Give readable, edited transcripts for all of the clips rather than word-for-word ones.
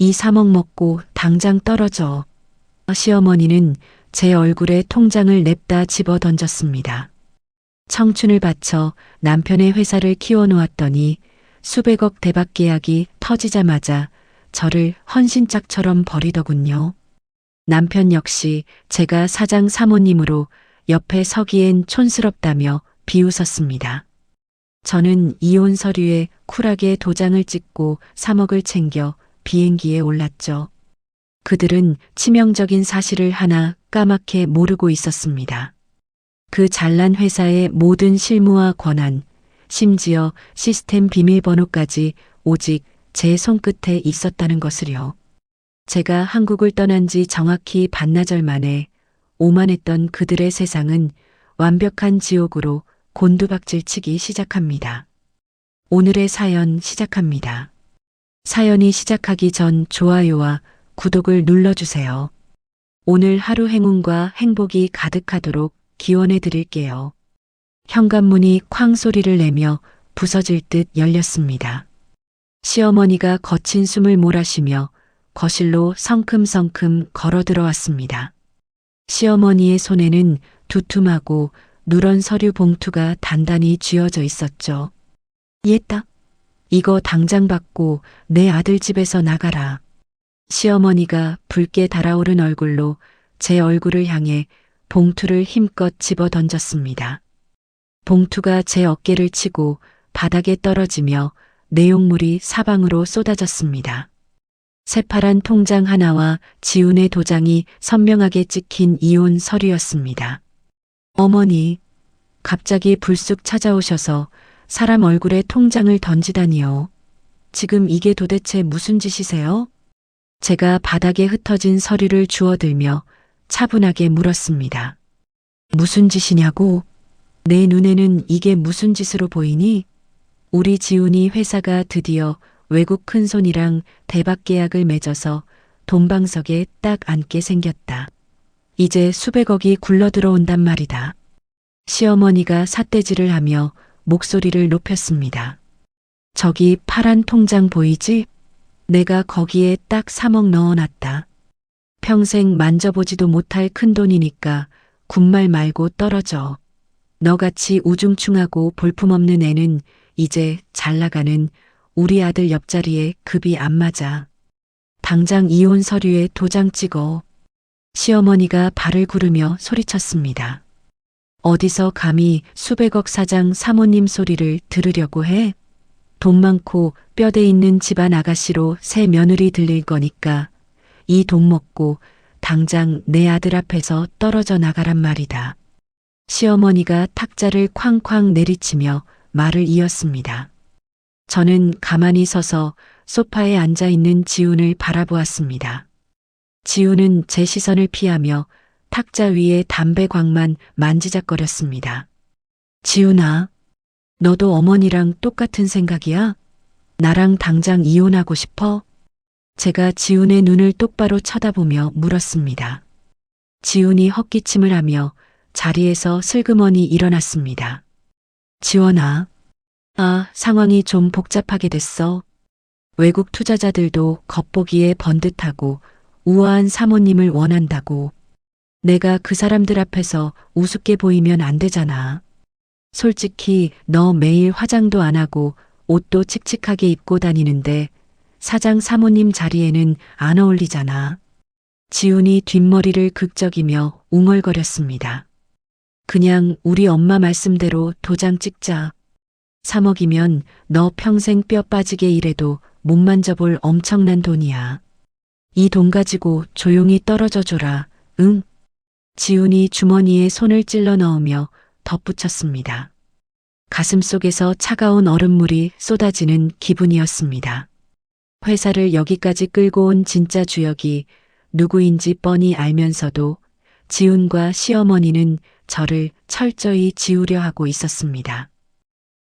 이 3억 먹고 당장 떨어져. 시어머니는 제 얼굴에 통장을 냅다 집어 던졌습니다. 청춘을 바쳐 남편의 회사를 키워놓았더니 수백억 대박 계약이 터지자마자 저를 헌신짝처럼 버리더군요. 남편 역시 제가 사장 사모님으로 옆에 서기엔 촌스럽다며 비웃었습니다. 저는 이혼 서류에 쿨하게 도장을 찍고 3억을 챙겨 비행기에 올랐죠. 그들은 치명적인 사실을 하나 까맣게 모르고 있었습니다. 그 잘난 회사의 모든 실무와 권한, 심지어 시스템 비밀번호까지 오직 제 손끝에 있었다는 것을요. 제가 한국을 떠난 지 정확히 반나절 만에 오만했던 그들의 세상은 완벽한 지옥으로 곤두박질 치기 시작합니다. 오늘의 사연 시작합니다. 사연이 시작하기 전 좋아요와 구독을 눌러주세요. 오늘 하루 행운과 행복이 가득하도록 기원해 드릴게요. 현관문이 쾅 소리를 내며 부서질 듯 열렸습니다. 시어머니가 거친 숨을 몰아쉬며 거실로 성큼성큼 걸어 들어왔습니다. 시어머니의 손에는 두툼하고 누런 서류 봉투가 단단히 쥐어져 있었죠. 얘딱, 이거 당장 받고 내 아들 집에서 나가라. 시어머니가 붉게 달아오른 얼굴로 제 얼굴을 향해 봉투를 힘껏 집어 던졌습니다. 봉투가 제 어깨를 치고 바닥에 떨어지며 내용물이 사방으로 쏟아졌습니다. 새파란 통장 하나와 지훈의 도장이 선명하게 찍힌 이혼 서류였습니다. 어머니, 갑자기 불쑥 찾아오셔서 사람 얼굴에 통장을 던지다니요. 지금 이게 도대체 무슨 짓이세요? 제가 바닥에 흩어진 서류를 주워들며 차분하게 물었습니다. 무슨 짓이냐고? 내 눈에는 이게 무슨 짓으로 보이니? 우리 지훈이 회사가 드디어 외국 큰손이랑 대박 계약을 맺어서 돈방석에 딱 앉게 생겼다. 이제 수백억이 굴러 들어온단 말이다. 시어머니가 삿대질을 하며 목소리를 높였습니다. 저기 파란 통장 보이지? 내가 거기에 딱 3억 넣어놨다. 평생 만져보지도 못할 큰돈이니까 군말 말고 떨어져. 너같이 우중충하고 볼품없는 애는 이제 잘나가는 우리 아들 옆자리에 급이 안 맞아. 당장 이혼 서류에 도장 찍어. 시어머니가 발을 구르며 소리쳤습니다. 어디서 감히 수백억 사장 사모님 소리를 들으려고 해? 돈 많고 뼈대 있는 집안 아가씨로 새 며느리 들릴 거니까 이 돈 먹고 당장 내 아들 앞에서 떨어져 나가란 말이다. 시어머니가 탁자를 쾅쾅 내리치며 말을 이었습니다. 저는 가만히 서서 소파에 앉아 있는 지훈을 바라보았습니다. 지훈은 제 시선을 피하며 탁자 위에 담배광만 만지작거렸습니다. 지훈아, 너도 어머니랑 똑같은 생각이야? 나랑 당장 이혼하고 싶어? 제가 지훈의 눈을 똑바로 쳐다보며 물었습니다. 지훈이 헛기침을 하며 자리에서 슬그머니 일어났습니다. 지원아, 상황이 좀 복잡하게 됐어. 외국 투자자들도 겉보기에 번듯하고 우아한 사모님을 원한다고. 내가 그 사람들 앞에서 우습게 보이면 안 되잖아. 솔직히 너 매일 화장도 안 하고 옷도 칙칙하게 입고 다니는데 사장 사모님 자리에는 안 어울리잖아. 지훈이 뒷머리를 극적이며 웅얼거렸습니다. 그냥 우리 엄마 말씀대로 도장 찍자. 3억이면 너 평생 뼈 빠지게 일해도 못 만져볼 엄청난 돈이야. 이 돈 가지고 조용히 떨어져 줘라. 응? 지훈이 주머니에 손을 찔러 넣으며 덧붙였습니다. 가슴속에서 차가운 얼음물이 쏟아지는 기분이었습니다. 회사를 여기까지 끌고 온 진짜 주역이 누구인지 뻔히 알면서도 지훈과 시어머니는 저를 철저히 지우려 하고 있었습니다.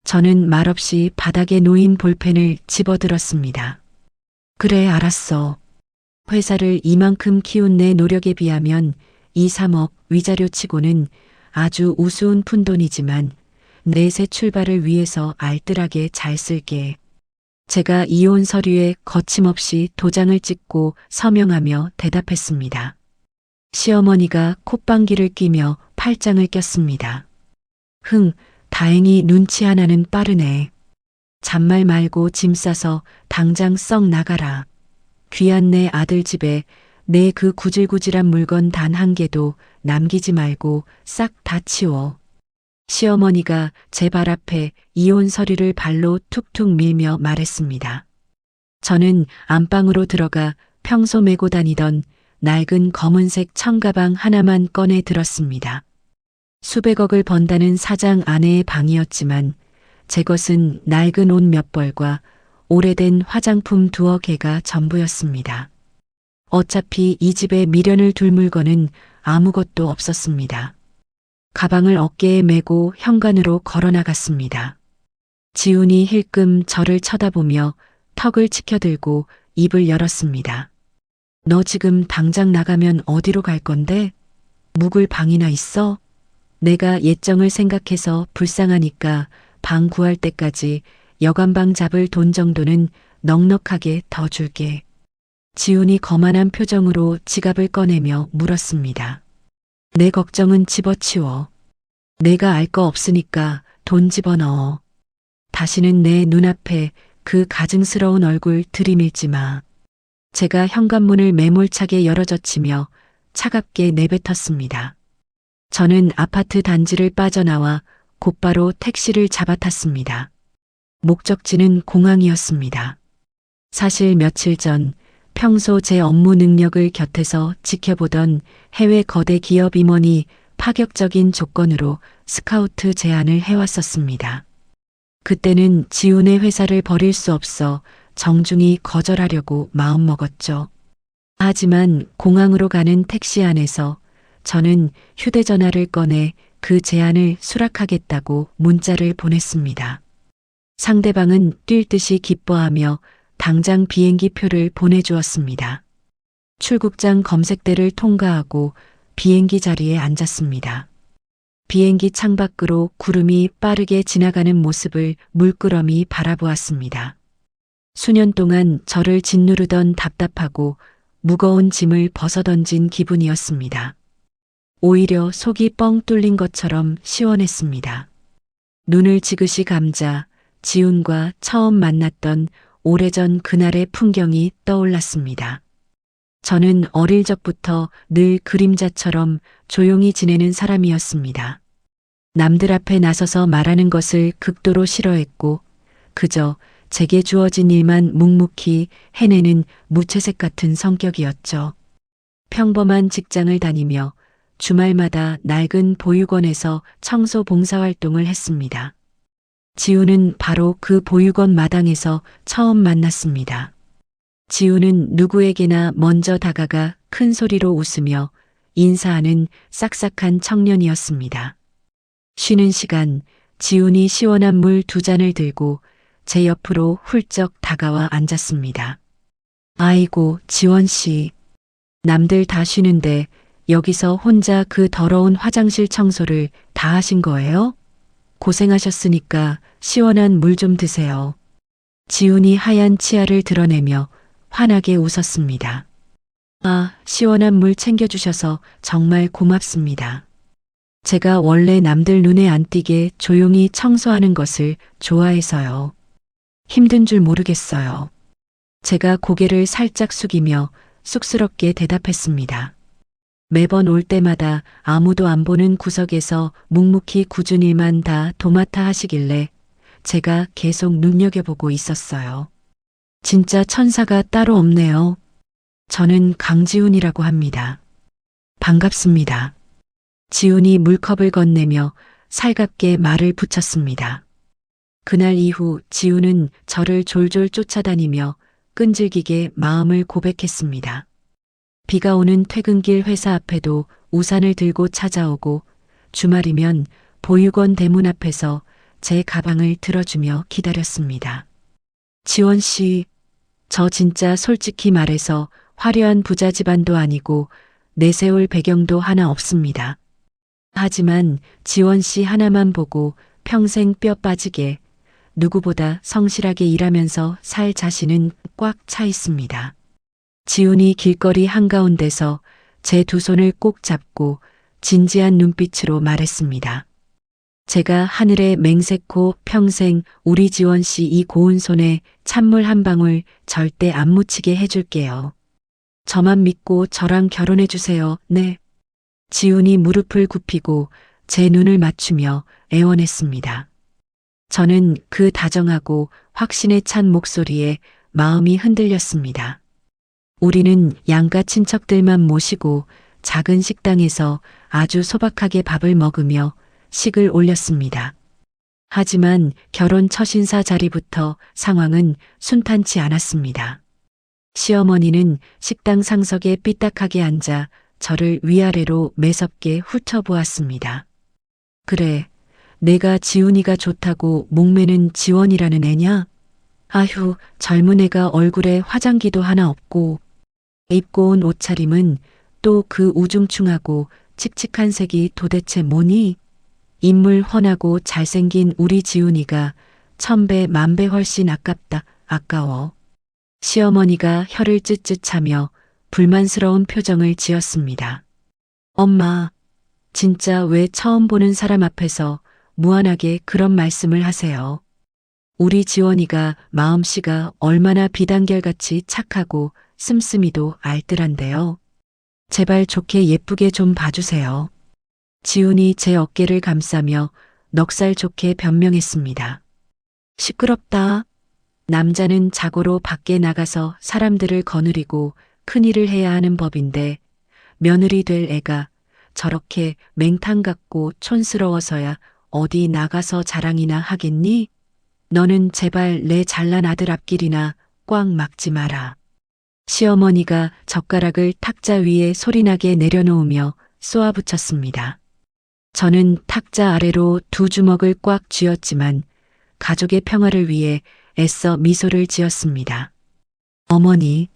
저는 말없이 바닥에 놓인 볼펜을 집어들었습니다. 그래, 알았어. 회사를 이만큼 키운 내 노력에 비하면 2, 3억 위자료치고는 아주 우스운 푼돈이지만 내 새 출발을 위해서 알뜰하게 잘 쓸게. 제가 이혼 서류에 거침없이 도장을 찍고 서명하며 대답했습니다. 시어머니가 콧방귀를 뀌며 팔짱을 꼈습니다. 다행히 눈치 하나는 빠르네. 잔말 말고 짐 싸서 당장 썩 나가라. 귀한 내 아들 집에 내 그 구질구질한 물건 단 한 개도 남기지 말고 싹 다 치워. 시어머니가 제 발 앞에 이혼 서류를 발로 툭툭 밀며 말했습니다. 저는 안방으로 들어가 평소 메고 다니던 낡은 검은색 청가방 하나만 꺼내 들었습니다. 수백억을 번다는 사장 아내의 방이었지만 제 것은 낡은 옷 몇 벌과 오래된 화장품 두어 개가 전부였습니다. 어차피 이 집에 미련을 둘 물건은 아무것도 없었습니다. 가방을 어깨에 메고 현관으로 걸어 나갔습니다. 지훈이 힐끔 저를 쳐다보며 턱을 치켜들고 입을 열었습니다. 너 지금 당장 나가면 어디로 갈 건데? 묵을 방이나 있어? 내가 예정을 생각해서 불쌍하니까 방 구할 때까지 여관방 잡을 돈 정도는 넉넉하게 더 줄게. 지훈이 거만한 표정으로 지갑을 꺼내며 물었습니다. 내 걱정은 집어치워. 내가 알 거 없으니까 돈 집어넣어. 다시는 내 눈앞에 그 가증스러운 얼굴 들이밀지 마. 제가 현관문을 매몰차게 열어젖히며 차갑게 내뱉었습니다. 저는 아파트 단지를 빠져나와 곧바로 택시를 잡아탔습니다. 목적지는 공항이었습니다. 사실 며칠 전 평소 제 업무 능력을 곁에서 지켜보던 해외 거대 기업 임원이 파격적인 조건으로 스카우트 제안을 해왔었습니다. 그때는 지훈의 회사를 버릴 수 없어 정중히 거절하려고 마음먹었죠. 하지만 공항으로 가는 택시 안에서 저는 휴대전화를 꺼내 그 제안을 수락하겠다고 문자를 보냈습니다. 상대방은 뛸 듯이 기뻐하며 당장 비행기 표를 보내주었습니다. 출국장 검색대를 통과하고 비행기 자리에 앉았습니다. 비행기 창밖으로 구름이 빠르게 지나가는 모습을 물끄러미 바라보았습니다. 수년 동안 저를 짓누르던 답답하고 무거운 짐을 벗어던진 기분이었습니다. 오히려 속이 뻥 뚫린 것처럼 시원했습니다. 눈을 지그시 감자 지훈과 처음 만났던 오래전 그날의 풍경이 떠올랐습니다. 저는 어릴 적부터 늘 그림자처럼 조용히 지내는 사람이었습니다. 남들 앞에 나서서 말하는 것을 극도로 싫어했고 그저 제게 주어진 일만 묵묵히 해내는 무채색 같은 성격이었죠. 평범한 직장을 다니며 주말마다 낡은 보육원에서 청소 봉사활동을 했습니다. 지훈은 바로 그 보육원 마당에서 처음 만났습니다. 지훈은 누구에게나 먼저 다가가 큰 소리로 웃으며 인사하는 싹싹한 청년이었습니다. 쉬는 시간 지훈이 시원한 물 2잔을 들고 제 옆으로 훌쩍 다가와 앉았습니다. 아이고, 지원 씨. 남들 다 쉬는데 여기서 혼자 그 더러운 화장실 청소를 다 하신 거예요? 고생하셨으니까 시원한 물 좀 드세요. 지훈이 하얀 치아를 드러내며 환하게 웃었습니다. 아, 시원한 물 챙겨주셔서 정말 고맙습니다. 제가 원래 남들 눈에 안 띄게 조용히 청소하는 것을 좋아해서요. 힘든 줄 모르겠어요. 제가 고개를 살짝 숙이며 쑥스럽게 대답했습니다. 매번 올 때마다 아무도 안 보는 구석에서 묵묵히 굳은 일만 다 도맡아 하시길래 제가 계속 눈여겨보고 있었어요. 진짜 천사가 따로 없네요. 저는 강지훈이라고 합니다. 반갑습니다. 지훈이 물컵을 건네며 살갑게 말을 붙였습니다. 그날 이후 지훈은 저를 졸졸 쫓아다니며 끈질기게 마음을 고백했습니다. 비가 오는 퇴근길 회사 앞에도 우산을 들고 찾아오고 주말이면 보육원 대문 앞에서 제 가방을 들어주며 기다렸습니다. 지원 씨, 저 진짜 솔직히 말해서 화려한 부자 집안도 아니고 내세울 배경도 하나 없습니다. 하지만 지원 씨 하나만 보고 평생 뼈 빠지게 누구보다 성실하게 일하면서 살 자신은 꽉 차 있습니다. 지훈이 길거리 한가운데서 제 두 손을 꼭 잡고 진지한 눈빛으로 말했습니다. 제가 하늘의 맹세코 평생 우리 지원 씨 이 고운 손에 찬물 한 방울 절대 안 묻히게 해줄게요. 저만 믿고 저랑 결혼해 주세요. 네. 지훈이 무릎을 굽히고 제 눈을 맞추며 애원했습니다. 저는 그 다정하고 확신에 찬 목소리에 마음이 흔들렸습니다. 우리는 양가 친척들만 모시고 작은 식당에서 아주 소박하게 밥을 먹으며 식을 올렸습니다. 하지만 결혼 첫 인사 자리부터 상황은 순탄치 않았습니다. 시어머니는 식당 상석에 삐딱하게 앉아 저를 위아래로 매섭게 훑어보았습니다. 그래, 내가 지훈이가 좋다고 목매는 지원이라는 애냐? 아휴, 젊은 애가 얼굴에 화장기도 하나 없고 입고 온 옷차림은 또 그 우중충하고 칙칙한 색이 도대체 뭐니? 인물 훤하고 잘생긴 우리 지훈이가 1000배 만배 훨씬 아깝다, 아까워. 시어머니가 혀를 쯧쯧하며 불만스러운 표정을 지었습니다. 엄마, 진짜 왜 처음 보는 사람 앞에서 무한하게 그런 말씀을 하세요? 우리 지원이가 마음씨가 얼마나 비단결같이 착하고 씀씀이도 알뜰한데요. 제발 좋게 예쁘게 좀 봐주세요. 지훈이 제 어깨를 감싸며 넉살 좋게 변명했습니다. 시끄럽다. 남자는 자고로 밖에 나가서 사람들을 거느리고 큰일을 해야 하는 법인데 며느리 될 애가 저렇게 맹탕 같고 촌스러워서야 어디 나가서 자랑이나 하겠니? 너는 제발 내 잘난 아들 앞길이나 꽉 막지 마라. 시어머니가 젓가락을 탁자 위에 소리나게 내려놓으며 쏘아붙였습니다. 저는 탁자 아래로 두 주먹을 꽉 쥐었지만 가족의 평화를 위해 애써 미소를 지었습니다. 어머니,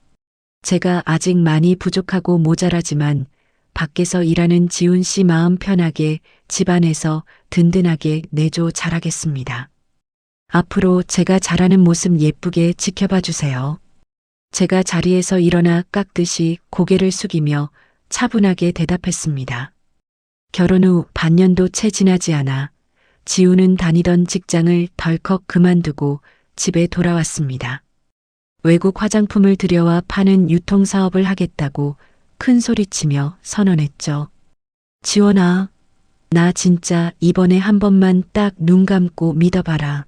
제가 아직 많이 부족하고 모자라지만 밖에서 일하는 지훈 씨 마음 편하게 집안에서 든든하게 내조 잘하겠습니다. 앞으로 제가 잘하는 모습 예쁘게 지켜봐 주세요. 제가 자리에서 일어나 깎듯이 고개를 숙이며 차분하게 대답했습니다. 결혼 후 반년도 채 지나지 않아 지훈은 다니던 직장을 덜컥 그만두고 집에 돌아왔습니다. 외국 화장품을 들여와 파는 유통사업을 하겠다고 큰 소리치며 선언했죠. 지원아, 나 진짜 이번에 한 번만 딱 눈 감고 믿어봐라.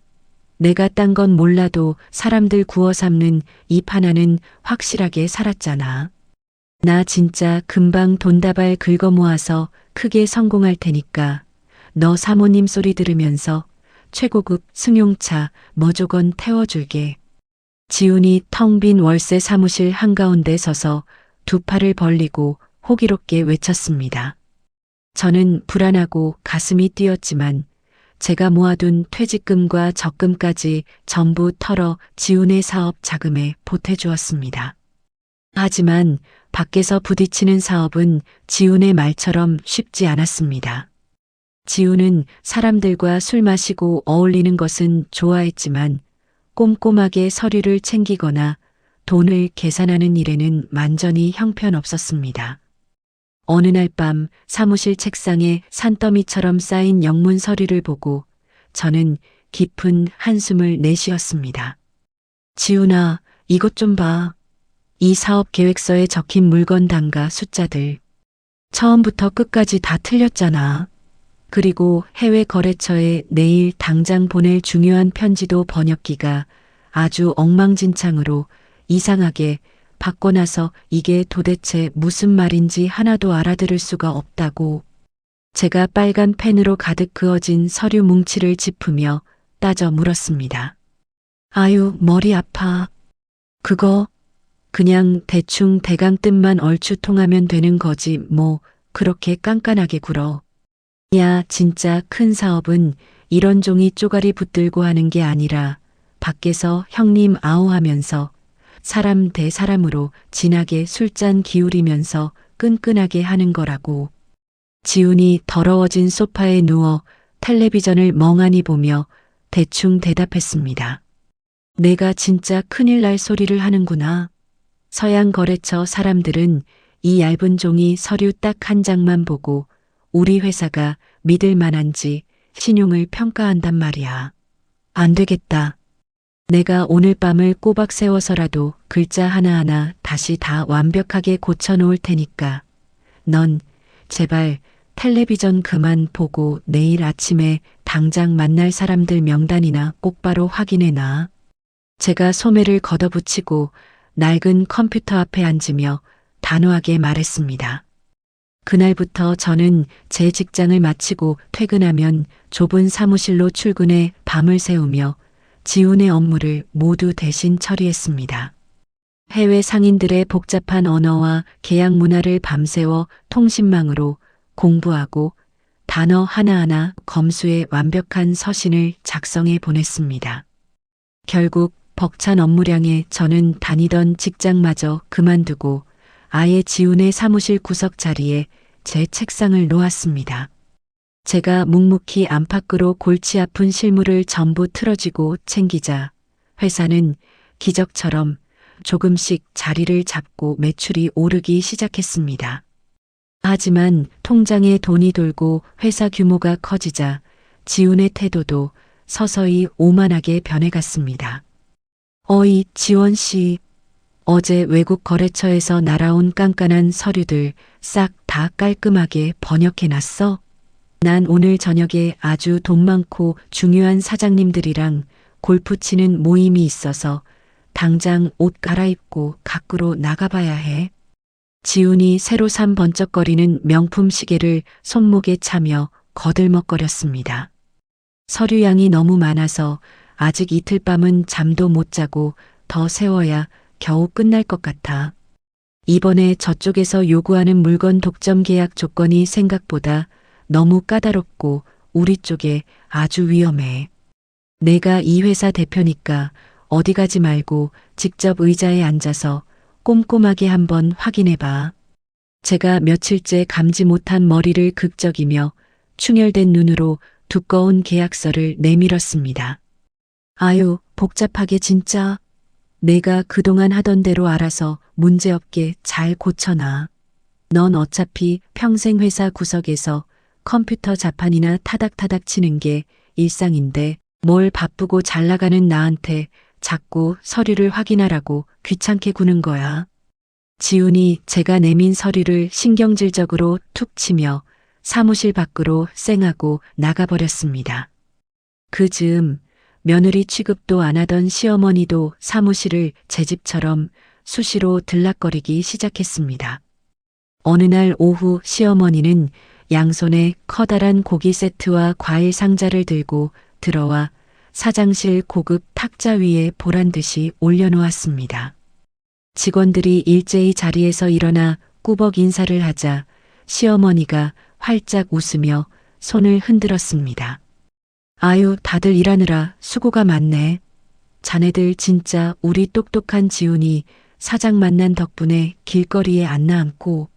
내가 딴 건 몰라도 사람들 구워 삶는 입 하나는 확실하게 살았잖아. 나 진짜 금방 돈다발 긁어 모아서 크게 성공할 테니까 너 사모님 소리 들으면서 최고급 승용차 머조건 태워줄게. 지훈이 텅 빈 월세 사무실 한가운데 서서 두 팔을 벌리고 호기롭게 외쳤습니다. 저는 불안하고 가슴이 뛰었지만 제가 모아둔 퇴직금과 적금까지 전부 털어 지훈의 사업 자금에 보태주었습니다. 하지만 밖에서 부딪히는 사업은 지훈의 말처럼 쉽지 않았습니다. 지훈은 사람들과 술 마시고 어울리는 것은 좋아했지만 꼼꼼하게 서류를 챙기거나 돈을 계산하는 일에는 완전히 형편없었습니다. 어느 날 밤 사무실 책상에 산더미처럼 쌓인 영문 서류를 보고 저는 깊은 한숨을 내쉬었습니다. 지훈아, 이것 좀 봐. 이 사업 계획서에 적힌 물건단가 숫자들. 처음부터 끝까지 다 틀렸잖아. 그리고 해외 거래처에 내일 당장 보낼 중요한 편지도 번역기가 아주 엉망진창으로 이상하게 받고 나서 이게 도대체 무슨 말인지 하나도 알아들을 수가 없다고. 제가 빨간 펜으로 가득 그어진 서류 뭉치를 짚으며 따져 물었습니다. 아유, 머리 아파. 그거 그냥 대충 대강 뜻만 얼추 통하면 되는 거지 뭐 그렇게 깐깐하게 굴어. 야, 진짜 큰 사업은 이런 종이 쪼가리 붙들고 하는 게 아니라 밖에서 형님 아우하면서 사람 대 사람으로 진하게 술잔 기울이면서 끈끈하게 하는 거라고. 지훈이 더러워진 소파에 누워 텔레비전을 멍하니 보며 대충 대답했습니다. 내가 진짜 큰일 날 소리를 하는구나. 서양 거래처 사람들은 이 얇은 종이 서류 딱 한 장만 보고 우리 회사가 믿을 만한지 신용을 평가한단 말이야. 안 되겠다. 내가 오늘 밤을 꼬박 세워서라도 글자 하나하나 다시 다 완벽하게 고쳐놓을 테니까 넌 제발 텔레비전 그만 보고 내일 아침에 당장 만날 사람들 명단이나 똑바로 확인해놔. 제가 소매를 걷어붙이고 낡은 컴퓨터 앞에 앉으며 단호하게 말했습니다. 그날부터 저는 제 직장을 마치고 퇴근하면 좁은 사무실로 출근해 밤을 새우며 지훈의 업무를 모두 대신 처리했습니다. 해외 상인들의 복잡한 언어와 계약 문화를 밤새워 통신망으로 공부하고 단어 하나하나 검수해 완벽한 서신을 작성해 보냈습니다. 결국 벅찬 업무량에 저는 다니던 직장마저 그만두고 아예 지훈의 사무실 구석 자리에 제 책상을 놓았습니다. 제가 묵묵히 안팎으로 골치 아픈 실무를 전부 틀어쥐고 챙기자 회사는 기적처럼 조금씩 자리를 잡고 매출이 오르기 시작했습니다. 하지만 통장에 돈이 돌고 회사 규모가 커지자 지훈의 태도도 서서히 오만하게 변해갔습니다. 어이, 지원 씨. 어제 외국 거래처에서 날아온 깐깐한 서류들 싹 다 깔끔하게 번역해놨어. 난 오늘 저녁에 아주 돈 많고 중요한 사장님들이랑 골프 치는 모임이 있어서 당장 옷 갈아입고 밖으로 나가봐야 해. 지훈이 새로 산 번쩍거리는 명품 시계를 손목에 차며 거들먹거렸습니다. 서류양이 너무 많아서 아직 이틀 밤은 잠도 못 자고 더 세워야 겨우 끝날 것 같아. 이번에 저쪽에서 요구하는 물건 독점 계약 조건이 생각보다 너무 까다롭고 우리 쪽에 아주 위험해. 내가 이 회사 대표니까 어디 가지 말고 직접 의자에 앉아서 꼼꼼하게 한번 확인해봐. 제가 며칠째 감지 못한 머리를 극적이며 충혈된 눈으로 두꺼운 계약서를 내밀었습니다. 아유, 복잡하게 진짜. 내가 그동안 하던 대로 알아서 문제없게 잘 고쳐놔. 넌 어차피 평생 회사 구석에서 컴퓨터 자판이나 타닥타닥 치는 게 일상인데 뭘 바쁘고 잘 나가는 나한테 자꾸 서류를 확인하라고 귀찮게 구는 거야. 지훈이 제가 내민 서류를 신경질적으로 툭 치며 사무실 밖으로 쌩하고 나가버렸습니다. 그 즈음 며느리 취급도 안 하던 시어머니도 사무실을 제 집처럼 수시로 들락거리기 시작했습니다. 어느 날 오후 시어머니는 양손에 커다란 고기 세트와 과일 상자를 들고 들어와 사장실 고급 탁자 위에 보란듯이 올려놓았습니다. 직원들이 일제히 자리에서 일어나 꾸벅 인사를 하자 시어머니가 활짝 웃으며 손을 흔들었습니다. 아유, 다들 일하느라 수고가 많네. 자네들 진짜 우리 똑똑한 지훈이 사장 만난 덕분에 길거리에 안 나앉고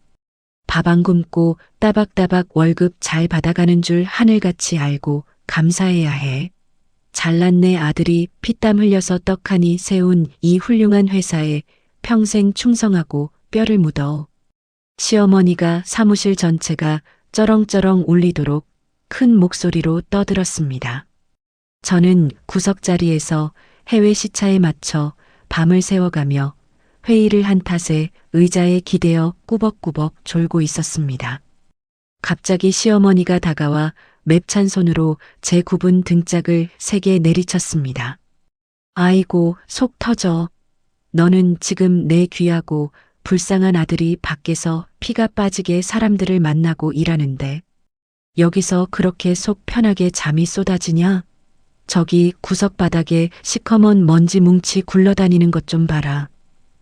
밥 안 굶고 따박따박 월급 잘 받아가는 줄 하늘같이 알고 감사해야 해. 잘난 내 아들이 피땀 흘려서 떡하니 세운 이 훌륭한 회사에 평생 충성하고 뼈를 묻어. 시어머니가 사무실 전체가 쩌렁쩌렁 울리도록 큰 목소리로 떠들었습니다. 저는 구석자리에서 해외 시차에 맞춰 밤을 새워가며 회의를 한 탓에 의자에 기대어 꾸벅꾸벅 졸고 있었습니다. 갑자기 시어머니가 다가와 맵찬 손으로 제 굽은 등짝을 세게 내리쳤습니다. 아이고, 속 터져. 너는 지금 내 귀하고 불쌍한 아들이 밖에서 피가 빠지게 사람들을 만나고 일하는데 여기서 그렇게 속 편하게 잠이 쏟아지냐? 저기 구석 바닥에 시커먼 먼지 뭉치 굴러다니는 것 좀 봐라.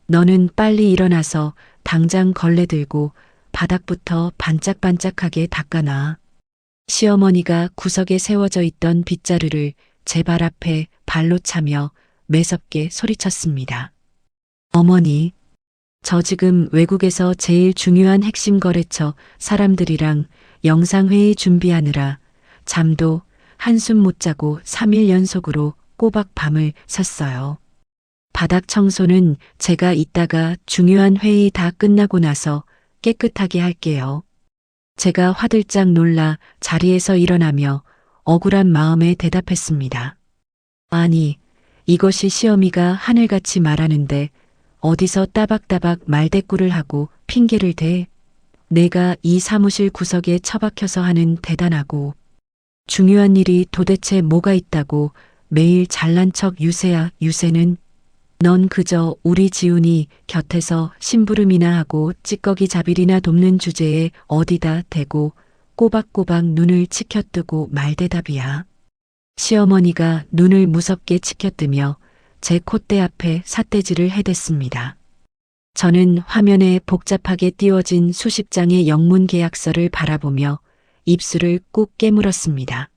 너는 빨리 일어나서 당장 걸레 들고 바닥부터 반짝반짝하게 닦아놔. 시어머니가 구석에 세워져 있던 빗자루를 제 발 앞에 발로 차며 매섭게 소리쳤습니다. 어머니, 저 지금 외국에서 제일 중요한 핵심 거래처 사람들이랑 영상회의 준비하느라 잠도 한숨 못 자고 3일 연속으로 꼬박 밤을 샜어요. 바닥 청소는 제가 이따가 중요한 회의 다 끝나고 나서 깨끗하게 할게요. 제가 화들짝 놀라 자리에서 일어나며 억울한 마음에 대답했습니다. 아니, 이것이 시어미가 하늘같이 말하는데 어디서 따박따박 말대꾸를 하고 핑계를 대. 내가 이 사무실 구석에 처박혀서 하는 대단하고 중요한 일이 도대체 뭐가 있다고 매일 잘난 척 유세야. 유세는 넌 그저 우리 지훈이 곁에서 심부름이나 하고 찌꺼기 자빌이나 돕는 주제에 어디다 대고 꼬박꼬박 눈을 치켜뜨고 말대답이야. 시어머니가 눈을 무섭게 치켜뜨며 제 콧대 앞에 삿대질을 해댔습니다. 저는 화면에 복잡하게 띄워진 수십 장의 영문 계약서를 바라보며 입술을 꾹 깨물었습니다.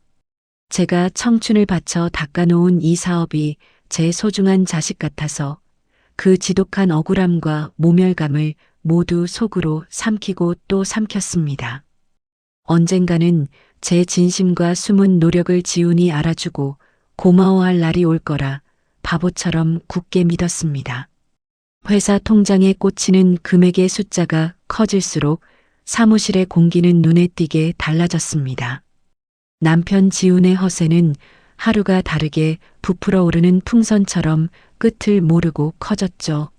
제가 청춘을 바쳐 닦아놓은 이 사업이 제 소중한 자식 같아서 그 지독한 억울함과 모멸감을 모두 속으로 삼키고 또 삼켰습니다. 언젠가는 제 진심과 숨은 노력을 지훈이 알아주고 고마워할 날이 올 거라 바보처럼 굳게 믿었습니다. 회사 통장에 꽂히는 금액의 숫자가 커질수록 사무실의 공기는 눈에 띄게 달라졌습니다. 남편 지훈의 허세는 하루가 다르게 부풀어 오르는 풍선처럼 끝을 모르고 커졌죠.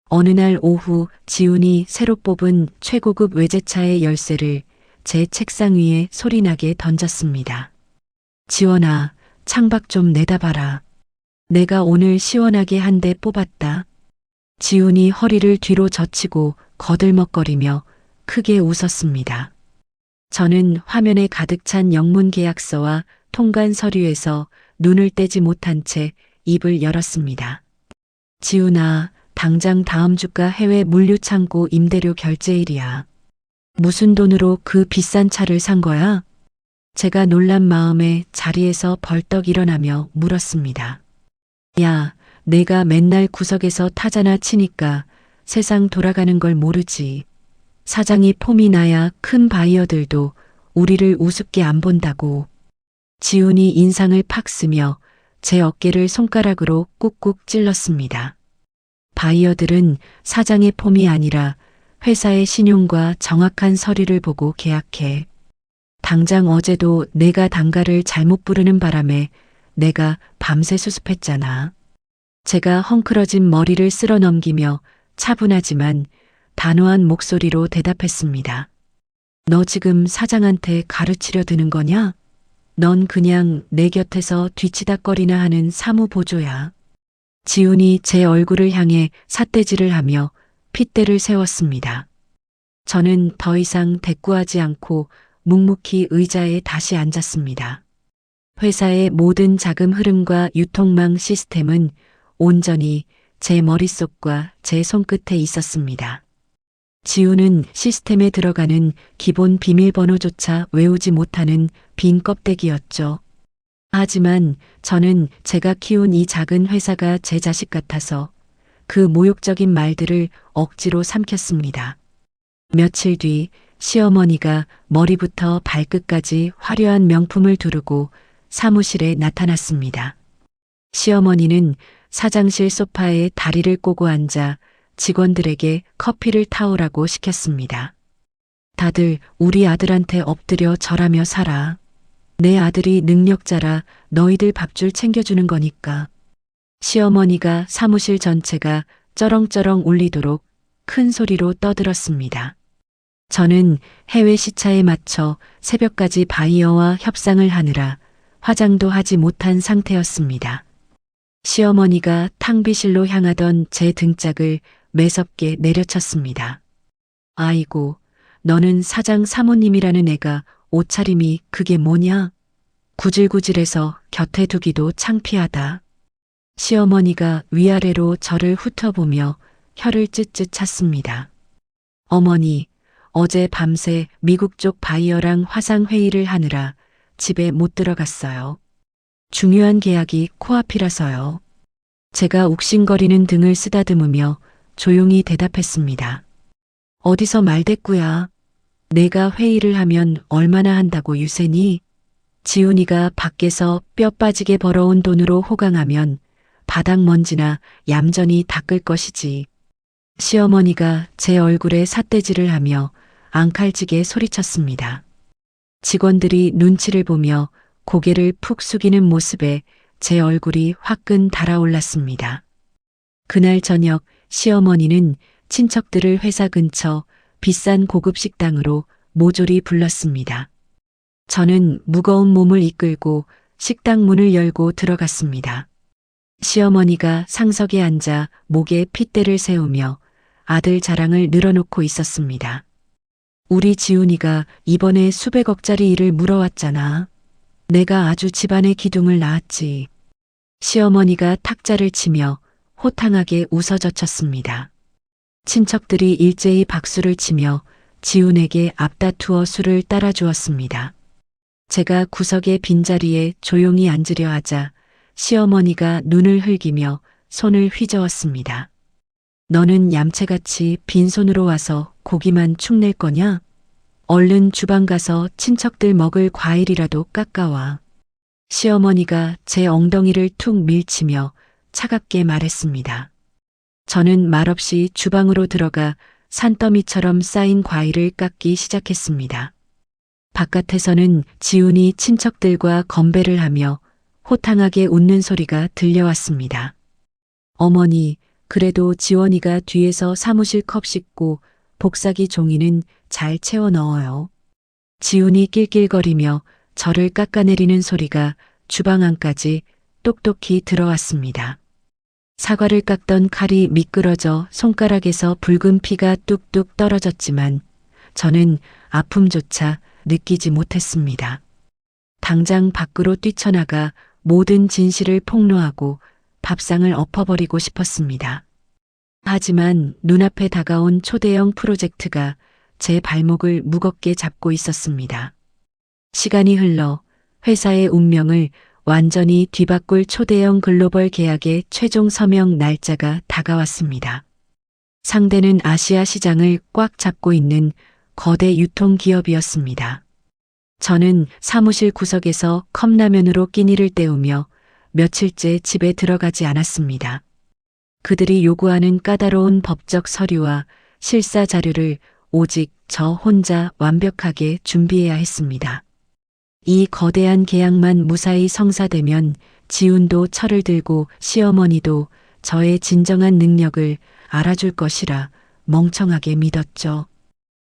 어느 날 오후 지훈이 새로 뽑은 최고급 외제차의 열쇠를 제 책상 위에 소리나게 던졌습니다. 지원아, 창밖 좀 내다봐라. 내가 오늘 시원하게 한 대 뽑았다. 지훈이 허리를 뒤로 젖히고 거들먹거리며 크게 웃었습니다. 저는 화면에 가득 찬 영문 계약서와 통관 서류에서 눈을 떼지 못한 채 입을 열었습니다. 지훈아, 당장 다음 주가 해외 물류창고 임대료 결제일이야. 무슨 돈으로 그 비싼 차를 산 거야? 제가 놀란 마음에 자리에서 벌떡 일어나며 물었습니다. 야, 내가 맨날 구석에서 타자나 치니까 세상 돌아가는 걸 모르지. 사장이 폼이 나야 큰 바이어들도 우리를 우습게 안 본다고. 지훈이 인상을 팍 쓰며 제 어깨를 손가락으로 꾹꾹 찔렀습니다. 바이어들은 사장의 폼이 아니라 회사의 신용과 정확한 서류를 보고 계약해. 당장 어제도 내가 단가를 잘못 부르는 바람에 내가 밤새 수습했잖아. 제가 헝클어진 머리를 쓸어 넘기며 차분하지만 단호한 목소리로 대답했습니다. 너 지금 사장한테 가르치려 드는 거냐? 넌 그냥 내 곁에서 뒤치다꺼리나 하는 사무보조야. 지훈이 제 얼굴을 향해 삿대질을 하며 핏대를 세웠습니다. 저는 더 이상 대꾸하지 않고 묵묵히 의자에 다시 앉았습니다. 회사의 모든 자금 흐름과 유통망 시스템은 온전히 제 머릿속과 제 손끝에 있었습니다. 지훈은 시스템에 들어가는 기본 비밀번호조차 외우지 못하는 빈 껍데기였죠. 하지만 저는 제가 키운 이 작은 회사가 제 자식 같아서 그 모욕적인 말들을 억지로 삼켰습니다. 며칠 뒤 시어머니가 머리부터 발끝까지 화려한 명품을 두르고 사무실에 나타났습니다. 시어머니는 사장실 소파에 다리를 꼬고 앉아 직원들에게 커피를 타오라고 시켰습니다. 다들 우리 아들한테 엎드려 절하며 살아. 내 아들이 능력자라 너희들 밥줄 챙겨주는 거니까. 시어머니가 사무실 전체가 쩌렁쩌렁 울리도록 큰 소리로 떠들었습니다. 저는 해외 시차에 맞춰 새벽까지 바이어와 협상을 하느라 화장도 하지 못한 상태였습니다. 시어머니가 탕비실로 향하던 제 등짝을 매섭게 내려쳤습니다. 아이고, 너는 사장 사모님이라는 애가 옷차림이 그게 뭐냐? 구질구질해서 곁에 두기도 창피하다. 시어머니가 위아래로 저를 훑어보며 혀를 찢찢 찼습니다. 어머니, 어제 밤새 미국 쪽 바이어랑 화상회의를 하느라 집에 못 들어갔어요. 중요한 계약이 코앞이라서요. 제가 욱신거리는 등을 쓰다듬으며 조용히 대답했습니다. 어디서 말대꾸야. 내가 회의를 하면 얼마나 한다고 유세니? 지훈이가 밖에서 뼈 빠지게 벌어온 돈으로 호강하면 바닥 먼지나 얌전히 닦을 것이지. 시어머니가 제 얼굴에 삿대질을 하며 앙칼지게 소리쳤습니다. 직원들이 눈치를 보며 고개를 푹 숙이는 모습에 제 얼굴이 화끈 달아올랐습니다. 그날 저녁 시어머니는 친척들을 회사 근처 비싼 고급 식당으로 모조리 불렀습니다. 저는 무거운 몸을 이끌고 식당 문을 열고 들어갔습니다. 시어머니가 상석에 앉아 목에 핏대를 세우며 아들 자랑을 늘어놓고 있었습니다. 우리 지훈이가 이번에 수백억짜리 일을 물어왔잖아. 내가 아주 집안의 기둥을 낳았지. 시어머니가 탁자를 치며 호탕하게 웃어젖혔습니다. 친척들이 일제히 박수를 치며 지훈에게 앞다투어 술을 따라주었습니다. 제가 구석의 빈자리에 조용히 앉으려 하자 시어머니가 눈을 흘기며 손을 휘저었습니다. 너는 얌체같이 빈손으로 와서 고기만 축낼 거냐? 얼른 주방 가서 친척들 먹을 과일이라도 깎아와. 시어머니가 제 엉덩이를 툭 밀치며 차갑게 말했습니다. 저는 말없이 주방으로 들어가 산더미처럼 쌓인 과일을 깎기 시작했습니다. 바깥에서는 지훈이 친척들과 건배를 하며 호탕하게 웃는 소리가 들려왔습니다. 어머니, 그래도 지원이가 뒤에서 사무실 컵 씻고 복사기 종이는 잘 채워 넣어요. 지훈이 낄낄거리며 저를 깎아내리는 소리가 주방 안까지 똑똑히 들어왔습니다. 사과를 깎던 칼이 미끄러져 손가락에서 붉은 피가 뚝뚝 떨어졌지만 저는 아픔조차 느끼지 못했습니다. 당장 밖으로 뛰쳐나가 모든 진실을 폭로하고 밥상을 엎어버리고 싶었습니다. 하지만 눈앞에 다가온 초대형 프로젝트가 제 발목을 무겁게 잡고 있었습니다. 시간이 흘러 회사의 운명을 완전히 뒤바꿀 초대형 글로벌 계약의 최종 서명 날짜가 다가왔습니다. 상대는 아시아 시장을 꽉 잡고 있는 거대 유통기업이었습니다. 저는 사무실 구석에서 컵라면으로 끼니를 때우며 며칠째 집에 들어가지 않았습니다. 그들이 요구하는 까다로운 법적 서류와 실사 자료를 오직 저 혼자 완벽하게 준비해야 했습니다. 이 거대한 계약만 무사히 성사되면 지훈도 철을 들고 시어머니도 저의 진정한 능력을 알아줄 것이라 멍청하게 믿었죠.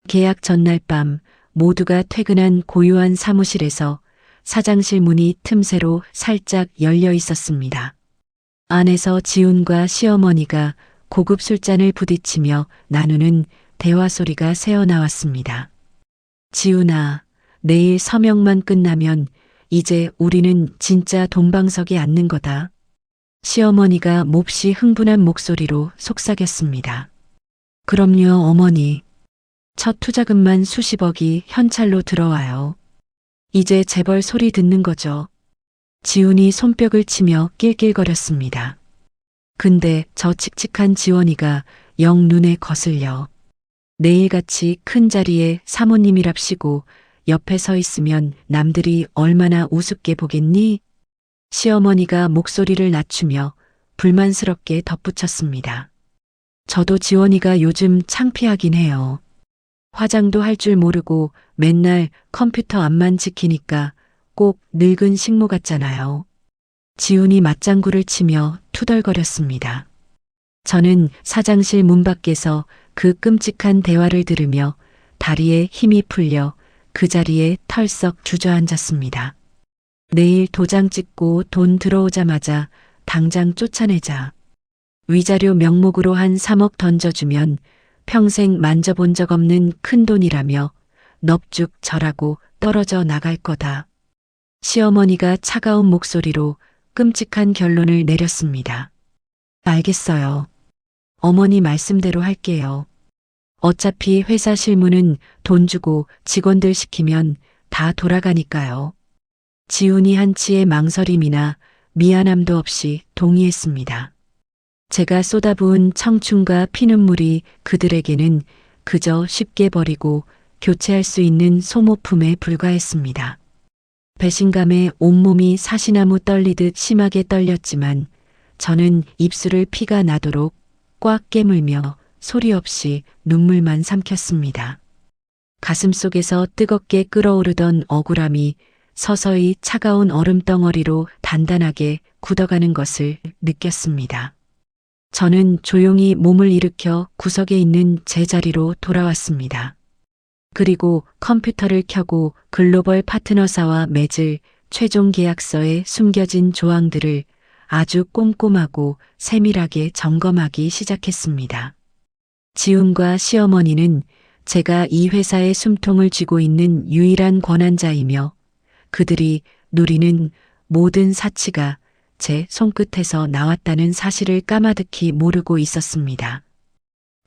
계약 전날 밤 모두가 퇴근한 고요한 사무실에서 사장실 문이 틈새로 살짝 열려 있었습니다. 안에서 지훈과 시어머니가 고급 술잔을 부딪히며 나누는 대화 소리가 새어나왔습니다. 지훈아, 내일 서명만 끝나면 이제 우리는 진짜 동방석에 앉는 거다. 시어머니가 몹시 흥분한 목소리로 속삭였습니다. 그럼요, 어머니. 첫 투자금만 수십억이 현찰로 들어와요. 이제 재벌 소리 듣는 거죠. 지훈이 손뼉을 치며 낄낄거렸습니다. 근데 저 칙칙한 지원이가 영 눈에 거슬려. 내일같이 큰 자리에 사모님이랍시고 옆에 서 있으면 남들이 얼마나 우습게 보겠니? 시어머니가 목소리를 낮추며 불만스럽게 덧붙였습니다. 저도 지원이가 요즘 창피하긴 해요. 화장도 할 줄 모르고 맨날 컴퓨터 앞만 지키니까 꼭 늙은 식모 같잖아요. 지훈이 맞장구를 치며 투덜거렸습니다. 저는 사장실 문 밖에서 그 끔찍한 대화를 들으며 다리에 힘이 풀려 그 자리에 털썩 주저앉았습니다. 내일 도장 찍고 돈 들어오자마자 당장 쫓아내자. 위자료 명목으로 한 3억 던져주면 평생 만져본 적 없는 큰 돈이라며 넙죽 절하고 떨어져 나갈 거다. 시어머니가 차가운 목소리로 끔찍한 결론을 내렸습니다. 알겠어요. 어머니 말씀대로 할게요. 어차피 회사 실무는 돈 주고 직원들 시키면 다 돌아가니까요. 지훈이 한치의 망설임이나 미안함도 없이 동의했습니다. 제가 쏟아부은 청춘과 피눈물이 그들에게는 그저 쉽게 버리고 교체할 수 있는 소모품에 불과했습니다. 배신감에 온몸이 사시나무 떨리듯 심하게 떨렸지만 저는 입술을 피가 나도록 꽉 깨물며 소리 없이 눈물만 삼켰습니다. 가슴속에서 뜨겁게 끓어오르던 억울함이 서서히 차가운 얼음덩어리로 단단하게 굳어가는 것을 느꼈습니다. 저는 조용히 몸을 일으켜 구석에 있는 제 자리로 돌아왔습니다. 그리고 컴퓨터를 켜고 글로벌 파트너사와 맺을 최종 계약서에 숨겨진 조항들을 아주 꼼꼼하고 세밀하게 점검하기 시작했습니다. 지훈과 시어머니는 제가 이 회사의 숨통을 쥐고 있는 유일한 권한자이며 그들이 누리는 모든 사치가 제 손끝에서 나왔다는 사실을 까마득히 모르고 있었습니다.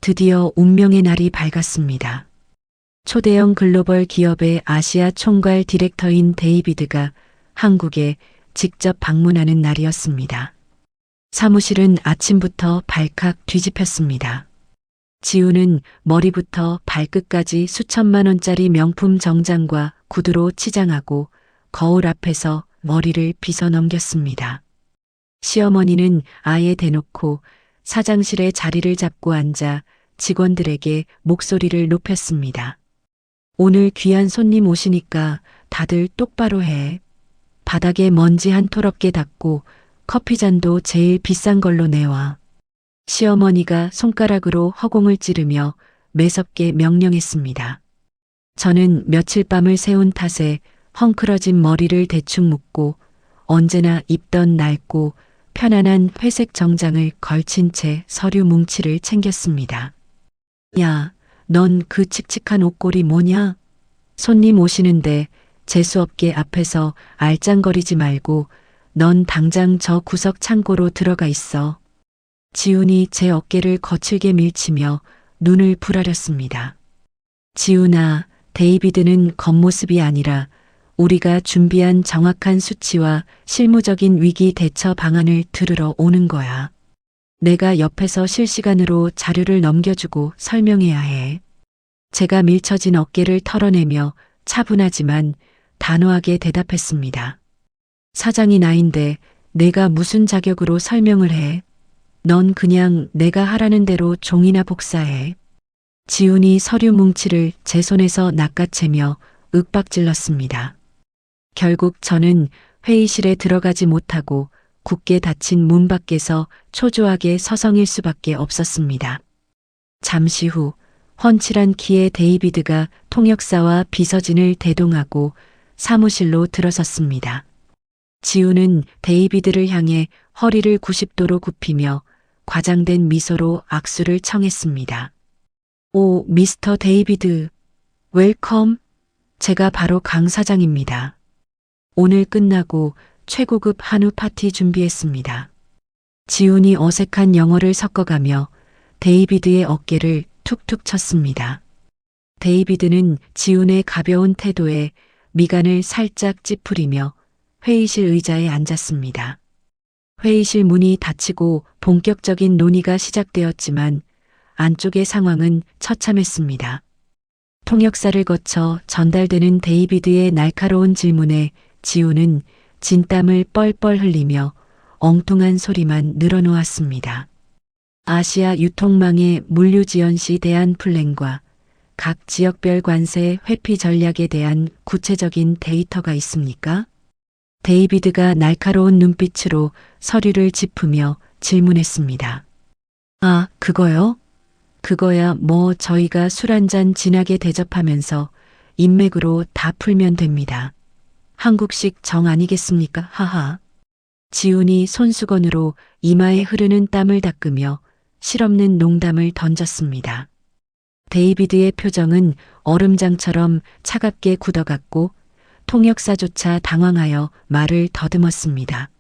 드디어 운명의 날이 밝았습니다. 초대형 글로벌 기업의 아시아 총괄 디렉터인 데이비드가 한국에 직접 방문하는 날이었습니다. 사무실은 아침부터 발칵 뒤집혔습니다. 지우는 머리부터 발끝까지 수천만 원짜리 명품 정장과 구두로 치장하고 거울 앞에서 머리를 빗어 넘겼습니다. 시어머니는 아예 대놓고 사장실에 자리를 잡고 앉아 직원들에게 목소리를 높였습니다. 오늘 귀한 손님 오시니까 다들 똑바로 해. 바닥에 먼지 한 톨 없게 닦고 커피잔도 제일 비싼 걸로 내와. 시어머니가 손가락으로 허공을 찌르며 매섭게 명령했습니다. 저는 며칠 밤을 새운 탓에 헝클어진 머리를 대충 묶고 언제나 입던 낡고 편안한 회색 정장을 걸친 채 서류 뭉치를 챙겼습니다. 야, 넌 그 칙칙한 옷걸이 뭐냐? 손님 오시는데 재수없게 앞에서 알짱거리지 말고 넌 당장 저 구석 창고로 들어가 있어. 지훈이 제 어깨를 거칠게 밀치며 눈을 부라렸습니다. 지훈아, 데이비드는 겉모습이 아니라 우리가 준비한 정확한 수치와 실무적인 위기 대처 방안을 들으러 오는 거야. 내가 옆에서 실시간으로 자료를 넘겨주고 설명해야 해. 제가 밀쳐진 어깨를 털어내며 차분하지만 단호하게 대답했습니다. 사장이 나인데 내가 무슨 자격으로 설명을 해? 넌 그냥 내가 하라는 대로 종이나 복사해. 지훈이 서류 뭉치를 제 손에서 낚아채며 윽박질렀습니다. 결국 저는 회의실에 들어가지 못하고 굳게 닫힌 문 밖에서 초조하게 서성일 수밖에 없었습니다. 잠시 후 훤칠한 키의 데이비드가 통역사와 비서진을 대동하고 사무실로 들어섰습니다. 지훈은 데이비드를 향해 허리를 90도로 굽히며 과장된 미소로 악수를 청했습니다. 오, 미스터 데이비드, 웰컴. 제가 바로 강 사장입니다. 오늘 끝나고 최고급 한우 파티 준비했습니다. 지훈이 어색한 영어를 섞어가며 데이비드의 어깨를 툭툭 쳤습니다. 데이비드는 지훈의 가벼운 태도에 미간을 살짝 찌푸리며 회의실 의자에 앉았습니다. 회의실 문이 닫히고 본격적인 논의가 시작되었지만 안쪽의 상황은 처참했습니다. 통역사를 거쳐 전달되는 데이비드의 날카로운 질문에 지훈은 진땀을 뻘뻘 흘리며 엉뚱한 소리만 늘어놓았습니다. 아시아 유통망의 물류 지원 시 대한 플랜과 각 지역별 관세 회피 전략에 대한 구체적인 데이터가 있습니까? 데이비드가 날카로운 눈빛으로 서류를 짚으며 질문했습니다. 아, 그거요? 그거야 뭐 저희가 술 한잔 진하게 대접하면서 인맥으로 다 풀면 됩니다. 한국식 정 아니겠습니까? 하하. 지훈이 손수건으로 이마에 흐르는 땀을 닦으며 실없는 농담을 던졌습니다. 데이비드의 표정은 얼음장처럼 차갑게 굳어갔고 통역사조차 당황하여 말을 더듬었습니다.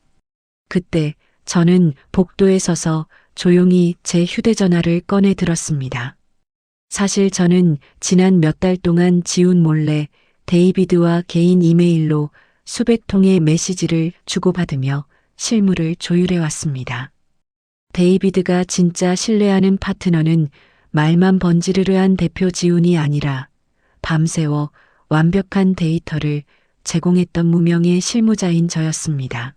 그때 저는 복도에 서서 조용히 제 휴대전화를 꺼내 들었습니다. 사실 저는 지난 몇 달 동안 지훈 몰래 데이비드와 개인 이메일로 수백 통의 메시지를 주고받으며 실무를 조율해 왔습니다. 데이비드가 진짜 신뢰하는 파트너는 말만 번지르르한 대표 지훈이 아니라 밤새워 완벽한 데이터를 제공했던 무명의 실무자인 저였습니다.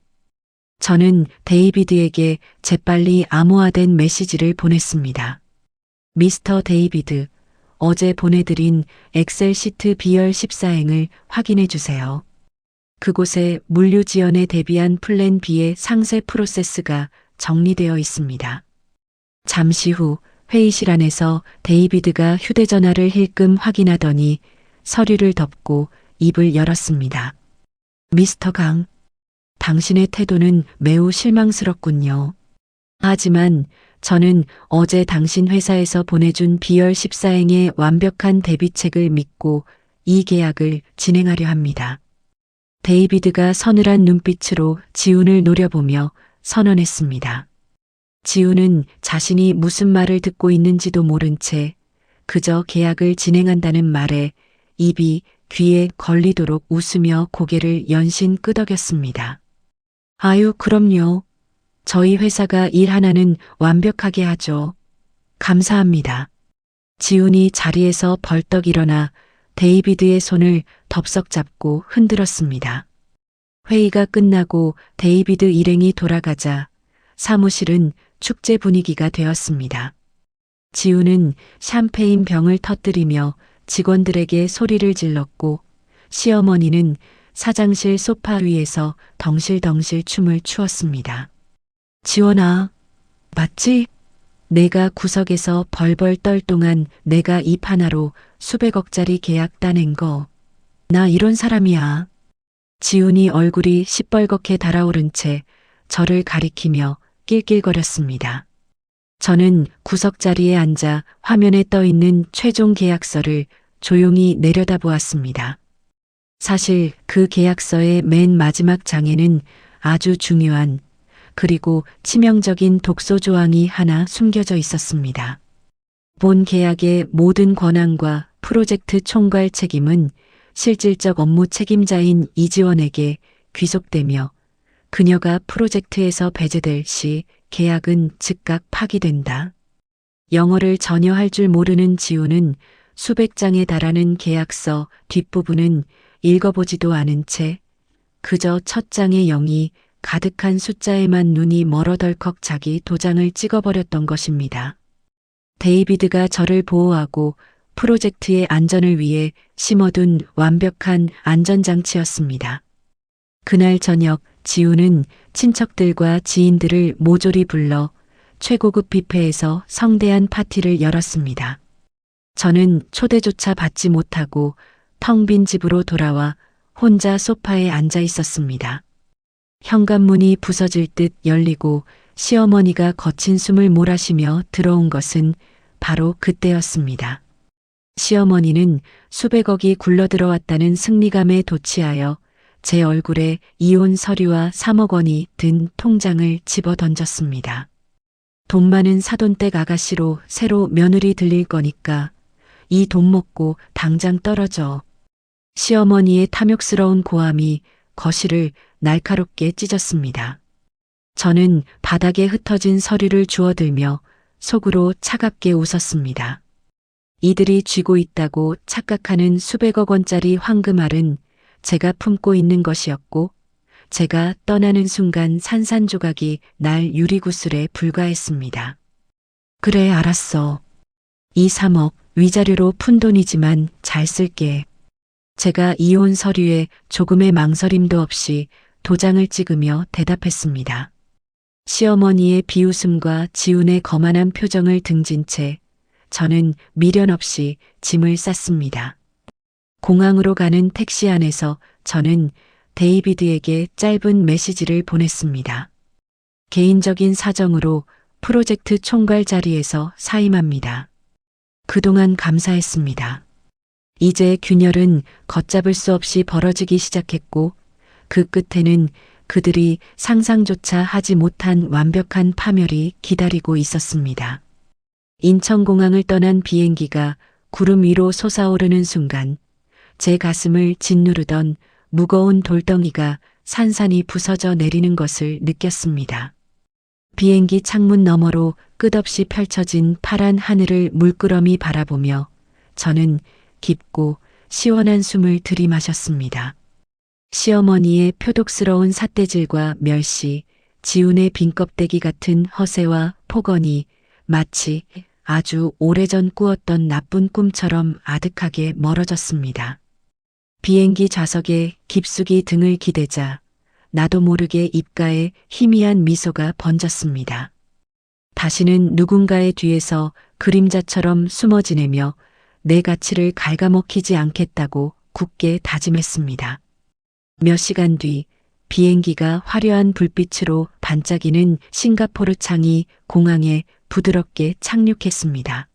저는 데이비드에게 재빨리 암호화된 메시지를 보냈습니다. 미스터 데이비드, 어제 보내드린 엑셀 시트 비열 14행을 확인해 주세요. 그곳에 물류 지연에 대비한 플랜 B의 상세 프로세스가 정리되어 있습니다. 잠시 후 회의실 안에서 데이비드가 휴대전화를 힐끔 확인하더니 서류를 덮고 입을 열었습니다. 미스터 강, 당신의 태도는 매우 실망스럽군요. 하지만 저는 어제 당신 회사에서 보내준 비열 14행의 완벽한 대비책을 믿고 이 계약을 진행하려 합니다. 데이비드가 서늘한 눈빛으로 지훈을 노려보며 선언했습니다. 지훈은 자신이 무슨 말을 듣고 있는지도 모른 채 그저 계약을 진행한다는 말에 입이 귀에 걸리도록 웃으며 고개를 연신 끄덕였습니다. 아유, 그럼요. 저희 회사가 일 하나는 완벽하게 하죠. 감사합니다. 지훈이 자리에서 벌떡 일어나 데이비드의 손을 덥석 잡고 흔들었습니다. 회의가 끝나고 데이비드 일행이 돌아가자 사무실은 축제 분위기가 되었습니다. 지훈은 샴페인 병을 터뜨리며 직원들에게 소리를 질렀고 시어머니는 사장실 소파 위에서 덩실덩실 춤을 추었습니다. 지원아, 맞지? 내가 구석에서 벌벌 떨 동안 내가 입 하나로 수백억짜리 계약 따낸 거. 나 이런 사람이야. 지훈이 얼굴이 시뻘겋게 달아오른 채 저를 가리키며 낄낄거렸습니다. 저는 구석자리에 앉아 화면에 떠 있는 최종 계약서를 조용히 내려다보았습니다. 사실 그 계약서의 맨 마지막 장에는 아주 중요한 그리고 치명적인 독소 조항이 하나 숨겨져 있었습니다. 본 계약의 모든 권한과 프로젝트 총괄 책임은 실질적 업무 책임자인 이지원에게 귀속되며 그녀가 프로젝트에서 배제될 시 계약은 즉각 파기된다. 영어를 전혀 할 줄 모르는 지우는 수백 장에 달하는 계약서 뒷부분은 읽어보지도 않은 채 그저 첫 장의 0이 가득한 숫자에만 눈이 멀어덜컥 자기 도장을 찍어버렸던 것입니다. 데이비드가 저를 보호하고 프로젝트의 안전을 위해 심어둔 완벽한 안전장치였습니다. 그날 저녁 지우는 친척들과 지인들을 모조리 불러 최고급 뷔페에서 성대한 파티를 열었습니다. 저는 초대조차 받지 못하고 텅 빈 집으로 돌아와 혼자 소파에 앉아 있었습니다. 현관문이 부서질 듯 열리고 시어머니가 거친 숨을 몰아쉬며 들어온 것은 바로 그때였습니다. 시어머니는 수백억이 굴러들어왔다는 승리감에 도취하여 제 얼굴에 이혼 서류와 3억 원이 든 통장을 집어 던졌습니다. 돈 많은 사돈댁 아가씨로 새로 며느리 들릴 거니까 이 돈 먹고 당장 떨어져. 시어머니의 탐욕스러운 고함이 거실을 날카롭게 찢었습니다. 저는 바닥에 흩어진 서류를 주워들며 속으로 차갑게 웃었습니다. 이들이 쥐고 있다고 착각하는 수백억 원짜리 황금알은 제가 품고 있는 것이었고 제가 떠나는 순간 산산조각이 날 유리구슬에 불과했습니다. 그래, 알았어. 이 3억 위자료로 푼 돈이지만 잘 쓸게. 제가 이혼 서류에 조금의 망설임도 없이 도장을 찍으며 대답했습니다. 시어머니의 비웃음과 지훈의 거만한 표정을 등진 채 저는 미련 없이 짐을 쌌습니다. 공항으로 가는 택시 안에서 저는 데이비드에게 짧은 메시지를 보냈습니다. 개인적인 사정으로 프로젝트 총괄 자리에서 사임합니다. 그동안 감사했습니다. 이제 균열은 걷잡을 수 없이 벌어지기 시작했고 그 끝에는 그들이 상상조차 하지 못한 완벽한 파멸이 기다리고 있었습니다. 인천공항을 떠난 비행기가 구름 위로 솟아오르는 순간 제 가슴을 짓누르던 무거운 돌덩이가 산산이 부서져 내리는 것을 느꼈습니다. 비행기 창문 너머로 끝없이 펼쳐진 파란 하늘을 물끄러미 바라보며 저는 깊고 시원한 숨을 들이마셨습니다. 시어머니의 표독스러운 삿대질과 멸시, 지훈의 빈껍데기 같은 허세와 폭언이 마치 아주 오래전 꾸었던 나쁜 꿈처럼 아득하게 멀어졌습니다. 비행기 좌석에 깊숙이 등을 기대자 나도 모르게 입가에 희미한 미소가 번졌습니다. 다시는 누군가의 뒤에서 그림자처럼 숨어 지내며 내 가치를 갉아먹히지 않겠다고 굳게 다짐했습니다. 몇 시간 뒤 비행기가 화려한 불빛으로 반짝이는 싱가포르 창이 공항에 부드럽게 착륙했습니다.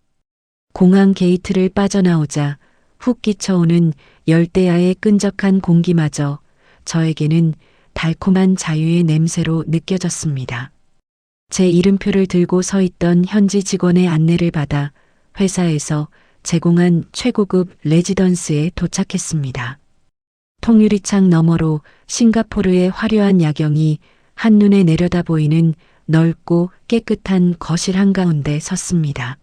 공항 게이트를 빠져나오자 훅 끼쳐오는 열대야의 끈적한 공기마저 저에게는 달콤한 자유의 냄새로 느껴졌습니다. 제 이름표를 들고 서 있던 현지 직원의 안내를 받아 회사에서 제공한 최고급 레지던스에 도착했습니다. 통유리창 너머로 싱가포르의 화려한 야경이 한눈에 내려다 보이는 넓고 깨끗한 거실 한가운데 섰습니다.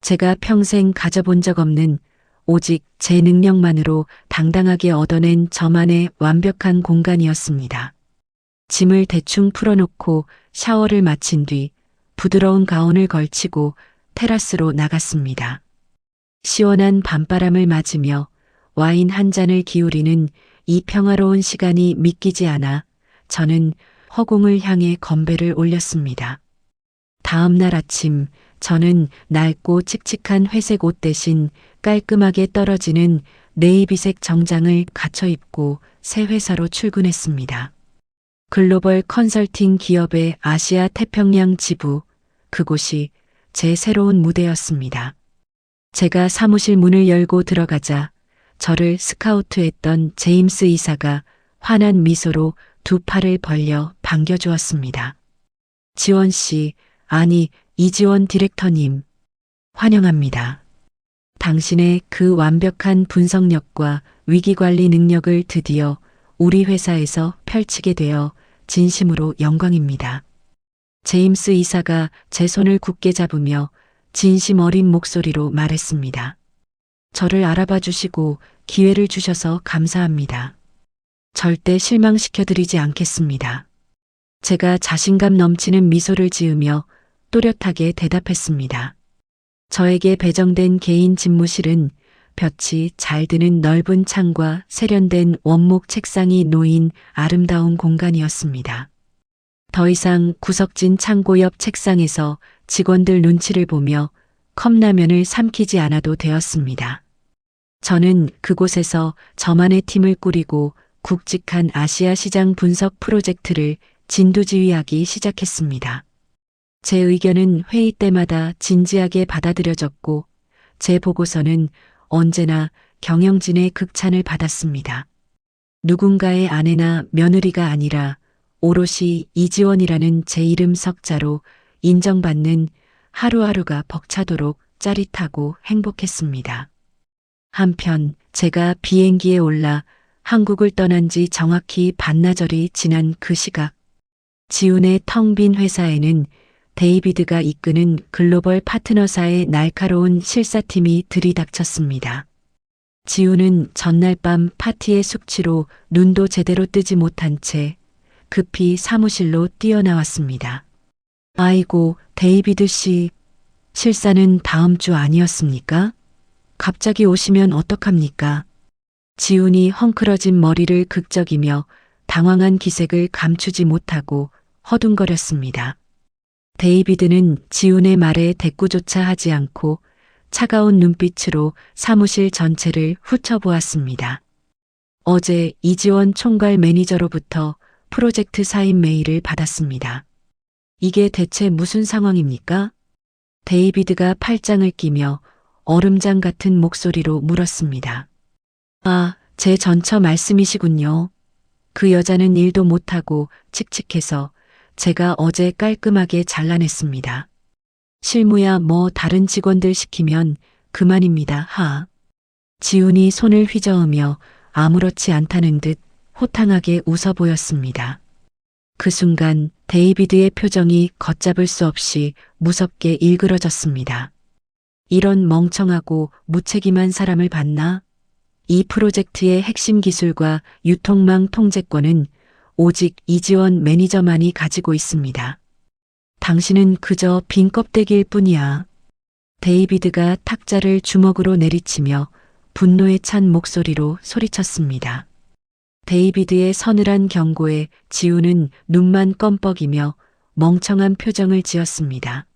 제가 평생 가져본 적 없는 오직 제 능력만으로 당당하게 얻어낸 저만의 완벽한 공간이었습니다. 짐을 대충 풀어놓고 샤워를 마친 뒤 부드러운 가운을 걸치고 테라스로 나갔습니다. 시원한 밤바람을 맞으며 와인 한 잔을 기울이는 이 평화로운 시간이 믿기지 않아 저는 허공을 향해 건배를 올렸습니다. 다음 날 아침 저는 낡고 칙칙한 회색 옷 대신 깔끔하게 떨어지는 네이비색 정장을 갖춰 입고 새 회사로 출근했습니다. 글로벌 컨설팅 기업의 아시아 태평양 지부, 그곳이 제 새로운 무대였습니다. 제가 사무실 문을 열고 들어가자 저를 스카우트했던 제임스 이사가 환한 미소로 두 팔을 벌려 반겨주었습니다. 지원 씨, 아니 이지원 디렉터님, 환영합니다. 당신의 그 완벽한 분석력과 위기관리 능력을 드디어 우리 회사에서 펼치게 되어 진심으로 영광입니다. 제임스 이사가 제 손을 굳게 잡으며 진심 어린 목소리로 말했습니다. 저를 알아봐 주시고 기회를 주셔서 감사합니다. 절대 실망시켜드리지 않겠습니다. 제가 자신감 넘치는 미소를 지으며 또렷하게 대답했습니다. 저에게 배정된 개인 집무실은 볕이 잘 드는 넓은 창과 세련된 원목 책상이 놓인 아름다운 공간이었습니다. 더 이상 구석진 창고 옆 책상에서 직원들 눈치를 보며 컵라면을 삼키지 않아도 되었습니다. 저는 그곳에서 저만의 팀을 꾸리고 굵직한 아시아 시장 분석 프로젝트를 진두지휘하기 시작했습니다. 제 의견은 회의 때마다 진지하게 받아들여졌고 제 보고서는 언제나 경영진의 극찬을 받았습니다. 누군가의 아내나 며느리가 아니라 오롯이 이지원이라는 제 이름 석자로 인정받는 하루하루가 벅차도록 짜릿하고 행복했습니다. 한편 제가 비행기에 올라 한국을 떠난 지 정확히 반나절이 지난 그 시각, 지훈의 텅 빈 회사에는 데이비드가 이끄는 글로벌 파트너사의 날카로운 실사팀이 들이닥쳤습니다. 지훈은 전날 밤 파티의 숙취로 눈도 제대로 뜨지 못한 채 급히 사무실로 뛰어나왔습니다. 아이고, 데이비드 씨, 실사는 다음 주 아니었습니까? 갑자기 오시면 어떡합니까? 지훈이 헝클어진 머리를 극적이며 당황한 기색을 감추지 못하고 허둥거렸습니다. 데이비드는 지훈의 말에 대꾸조차 하지 않고 차가운 눈빛으로 사무실 전체를 훑어보았습니다. 어제 이지원 총괄 매니저로부터 프로젝트 사인 메일을 받았습니다. 이게 대체 무슨 상황입니까? 데이비드가 팔짱을 끼며 얼음장 같은 목소리로 물었습니다. 아, 제 전처 말씀이시군요. 그 여자는 일도 못하고 칙칙해서 제가 어제 깔끔하게 잘라냈습니다. 실무야 뭐 다른 직원들 시키면 그만입니다. 하. 지훈이 손을 휘저으며 아무렇지 않다는 듯 호탕하게 웃어 보였습니다. 그 순간 데이비드의 표정이 걷잡을 수 없이 무섭게 일그러졌습니다. 이런 멍청하고 무책임한 사람을 봤나? 이 프로젝트의 핵심 기술과 유통망 통제권은 오직 이지원 매니저만이 가지고 있습니다. 당신은 그저 빈 껍데기일 뿐이야. 데이비드가 탁자를 주먹으로 내리치며 분노에 찬 목소리로 소리쳤습니다. 데이비드의 서늘한 경고에 지우는 눈만 껌뻑이며 멍청한 표정을 지었습니다.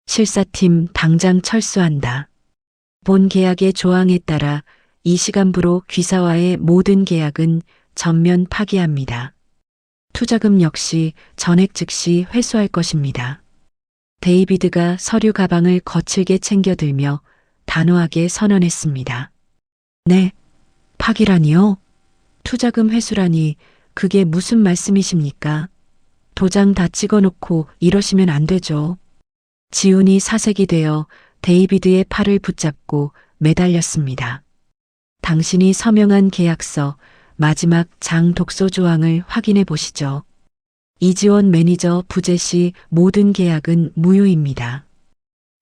실사팀 당장 철수한다. 본 계약의 조항에 따라 이 시간부로 귀사와의 모든 계약은 전면 파기합니다. 투자금 역시 전액 즉시 회수할 것입니다. 데이비드가 서류 가방을 거칠게 챙겨들며 단호하게 선언했습니다. 네, 파기라니요? 투자금 회수라니 그게 무슨 말씀이십니까? 도장 다 찍어놓고 이러시면 안 되죠. 지훈이 사색이 되어 데이비드의 팔을 붙잡고 매달렸습니다. 당신이 서명한 계약서 마지막 장 독소 조항을 확인해 보시죠. 이지원 매니저 부재 시 모든 계약은 무효입니다.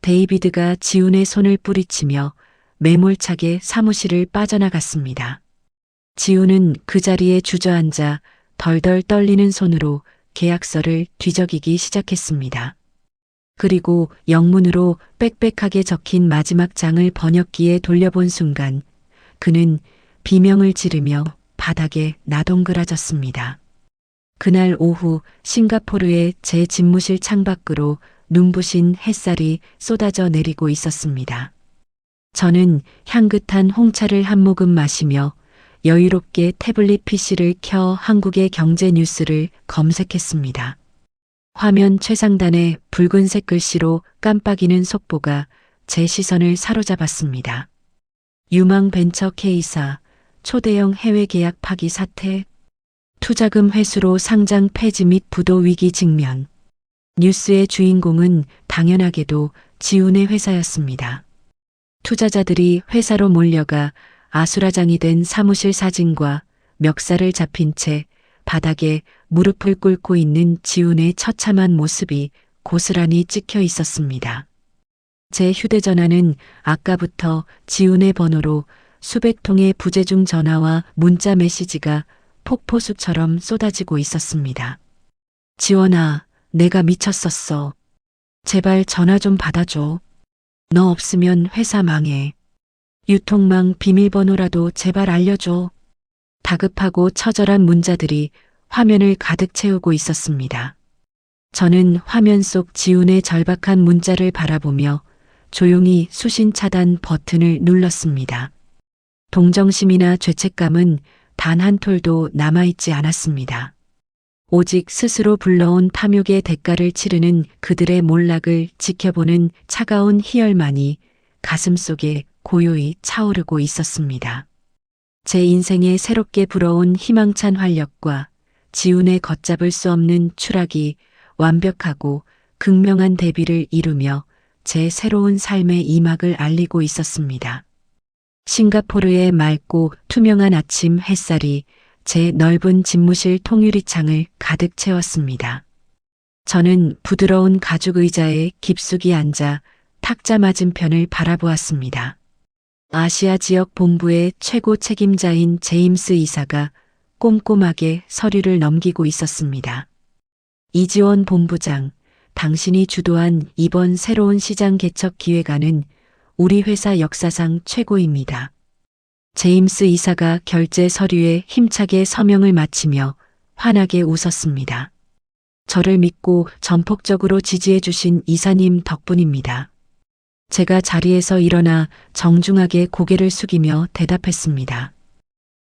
데이비드가 지훈의 손을 뿌리치며 매몰차게 사무실을 빠져나갔습니다. 지훈은 그 자리에 주저앉아 덜덜 떨리는 손으로 계약서를 뒤적이기 시작했습니다. 그리고 영문으로 빽빽하게 적힌 마지막 장을 번역기에 돌려본 순간 그는 비명을 지르며 바닥에 나동그라졌습니다. 그날 오후 싱가포르의 제 집무실 창밖으로 눈부신 햇살이 쏟아져 내리고 있었습니다. 저는 향긋한 홍차를 한 모금 마시며 여유롭게 태블릿 PC를 켜 한국의 경제 뉴스를 검색했습니다. 화면 최상단에 붉은색 글씨로 깜빡이는 속보가 제 시선을 사로잡았습니다. 유망 벤처 K사 초대형 해외 계약 파기 사태, 투자금 회수로 상장 폐지 및 부도 위기 직면. 뉴스의 주인공은 당연하게도 지훈의 회사였습니다. 투자자들이 회사로 몰려가 아수라장이 된 사무실 사진과 멱살을 잡힌 채 바닥에 무릎을 꿇고 있는 지훈의 처참한 모습이 고스란히 찍혀 있었습니다. 제 휴대전화는 아까부터 지훈의 번호로 수백 통의 부재중 전화와 문자 메시지가 폭포수처럼 쏟아지고 있었습니다. 지원아, 내가 미쳤었어. 제발 전화 좀 받아줘. 너 없으면 회사 망해. 유통망 비밀번호라도 제발 알려줘. 다급하고 처절한 문자들이 화면을 가득 채우고 있었습니다. 저는 화면 속 지훈의 절박한 문자를 바라보며 조용히 수신 차단 버튼을 눌렀습니다. 동정심이나 죄책감은 단 한 톨도 남아있지 않았습니다. 오직 스스로 불러온 탐욕의 대가를 치르는 그들의 몰락을 지켜보는 차가운 희열만이 가슴속에 고요히 차오르고 있었습니다. 제 인생에 새롭게 불어온 희망찬 활력과 지훈의 걷잡을 수 없는 추락이 완벽하고 극명한 대비를 이루며 제 새로운 삶의 이막을 알리고 있었습니다. 싱가포르의 맑고 투명한 아침 햇살이 제 넓은 집무실 통유리창을 가득 채웠습니다. 저는 부드러운 가죽 의자에 깊숙이 앉아 탁자 맞은편을 바라보았습니다. 아시아 지역 본부의 최고 책임자인 제임스 이사가 꼼꼼하게 서류를 넘기고 있었습니다. 이지원 본부장, 당신이 주도한 이번 새로운 시장 개척 기획안은 우리 회사 역사상 최고입니다. 제임스 이사가 결제 서류에 힘차게 서명을 마치며 환하게 웃었습니다. 저를 믿고 전폭적으로 지지해 주신 이사님 덕분입니다. 제가 자리에서 일어나 정중하게 고개를 숙이며 대답했습니다.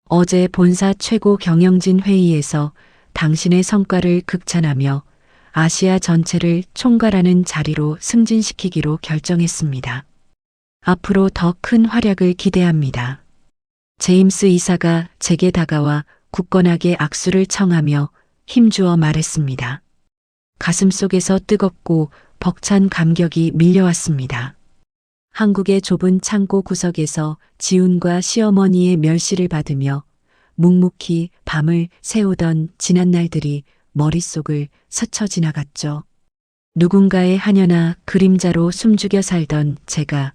어제 본사 최고 경영진 회의에서 당신의 성과를 극찬하며 아시아 전체를 총괄하는 자리로 승진시키기로 결정했습니다. 앞으로 더 큰 활약을 기대합니다. 제임스 이사가 제게 다가와 굳건하게 악수를 청하며 힘주어 말했습니다. 가슴속에서 뜨겁고 벅찬 감격이 밀려왔습니다. 한국의 좁은 창고 구석에서 지훈과 시어머니의 멸시를 받으며 묵묵히 밤을 새우던 지난 날들이 머릿속을 스쳐 지나갔죠. 누군가의 하녀나 그림자로 숨죽여 살던 제가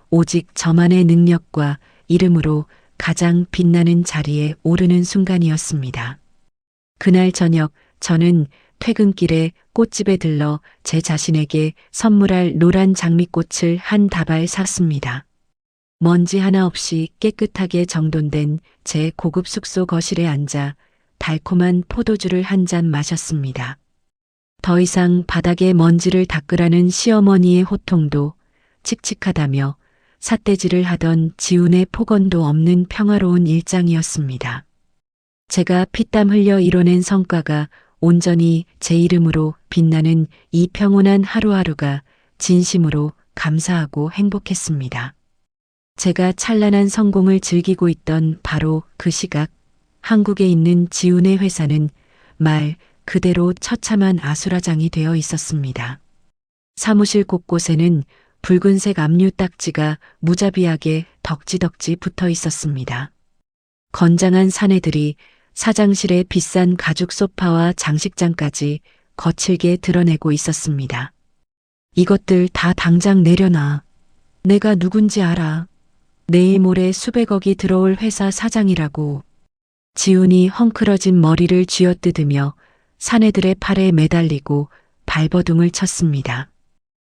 오직 저만의 능력과 이름으로 가장 빛나는 자리에 오르는 순간이었습니다. 그날 저녁 저는 퇴근길에 꽃집에 들러 제 자신에게 선물할 노란 장미꽃을 한 다발 샀습니다. 먼지 하나 없이 깨끗하게 정돈된 제 고급 숙소 거실에 앉아 달콤한 포도주를 한 잔 마셨습니다. 더 이상 바닥에 먼지를 닦으라는 시어머니의 호통도 칙칙하다며 삿대질을 하던 지훈의 폭언도 없는 평화로운 일장이었습니다. 제가 피땀 흘려 이뤄낸 성과가 온전히 제 이름으로 빛나는 이 평온한 하루하루가 진심으로 감사하고 행복했습니다. 제가 찬란한 성공을 즐기고 있던 바로 그 시각, 한국에 있는 지훈의 회사는 말 그대로 처참한 아수라장이 되어 있었습니다. 사무실 곳곳에는 붉은색 압류 딱지가 무자비하게 덕지덕지 붙어 있었습니다. 건장한 사내들이 사장실의 비싼 가죽 소파와 장식장까지 거칠게 드러내고 있었습니다. 이것들 다 당장 내려놔. 내가 누군지 알아. 내일 모레 수백억이 들어올 회사 사장이라고. 지훈이 헝클어진 머리를 쥐어뜯으며 사내들의 팔에 매달리고 발버둥을 쳤습니다.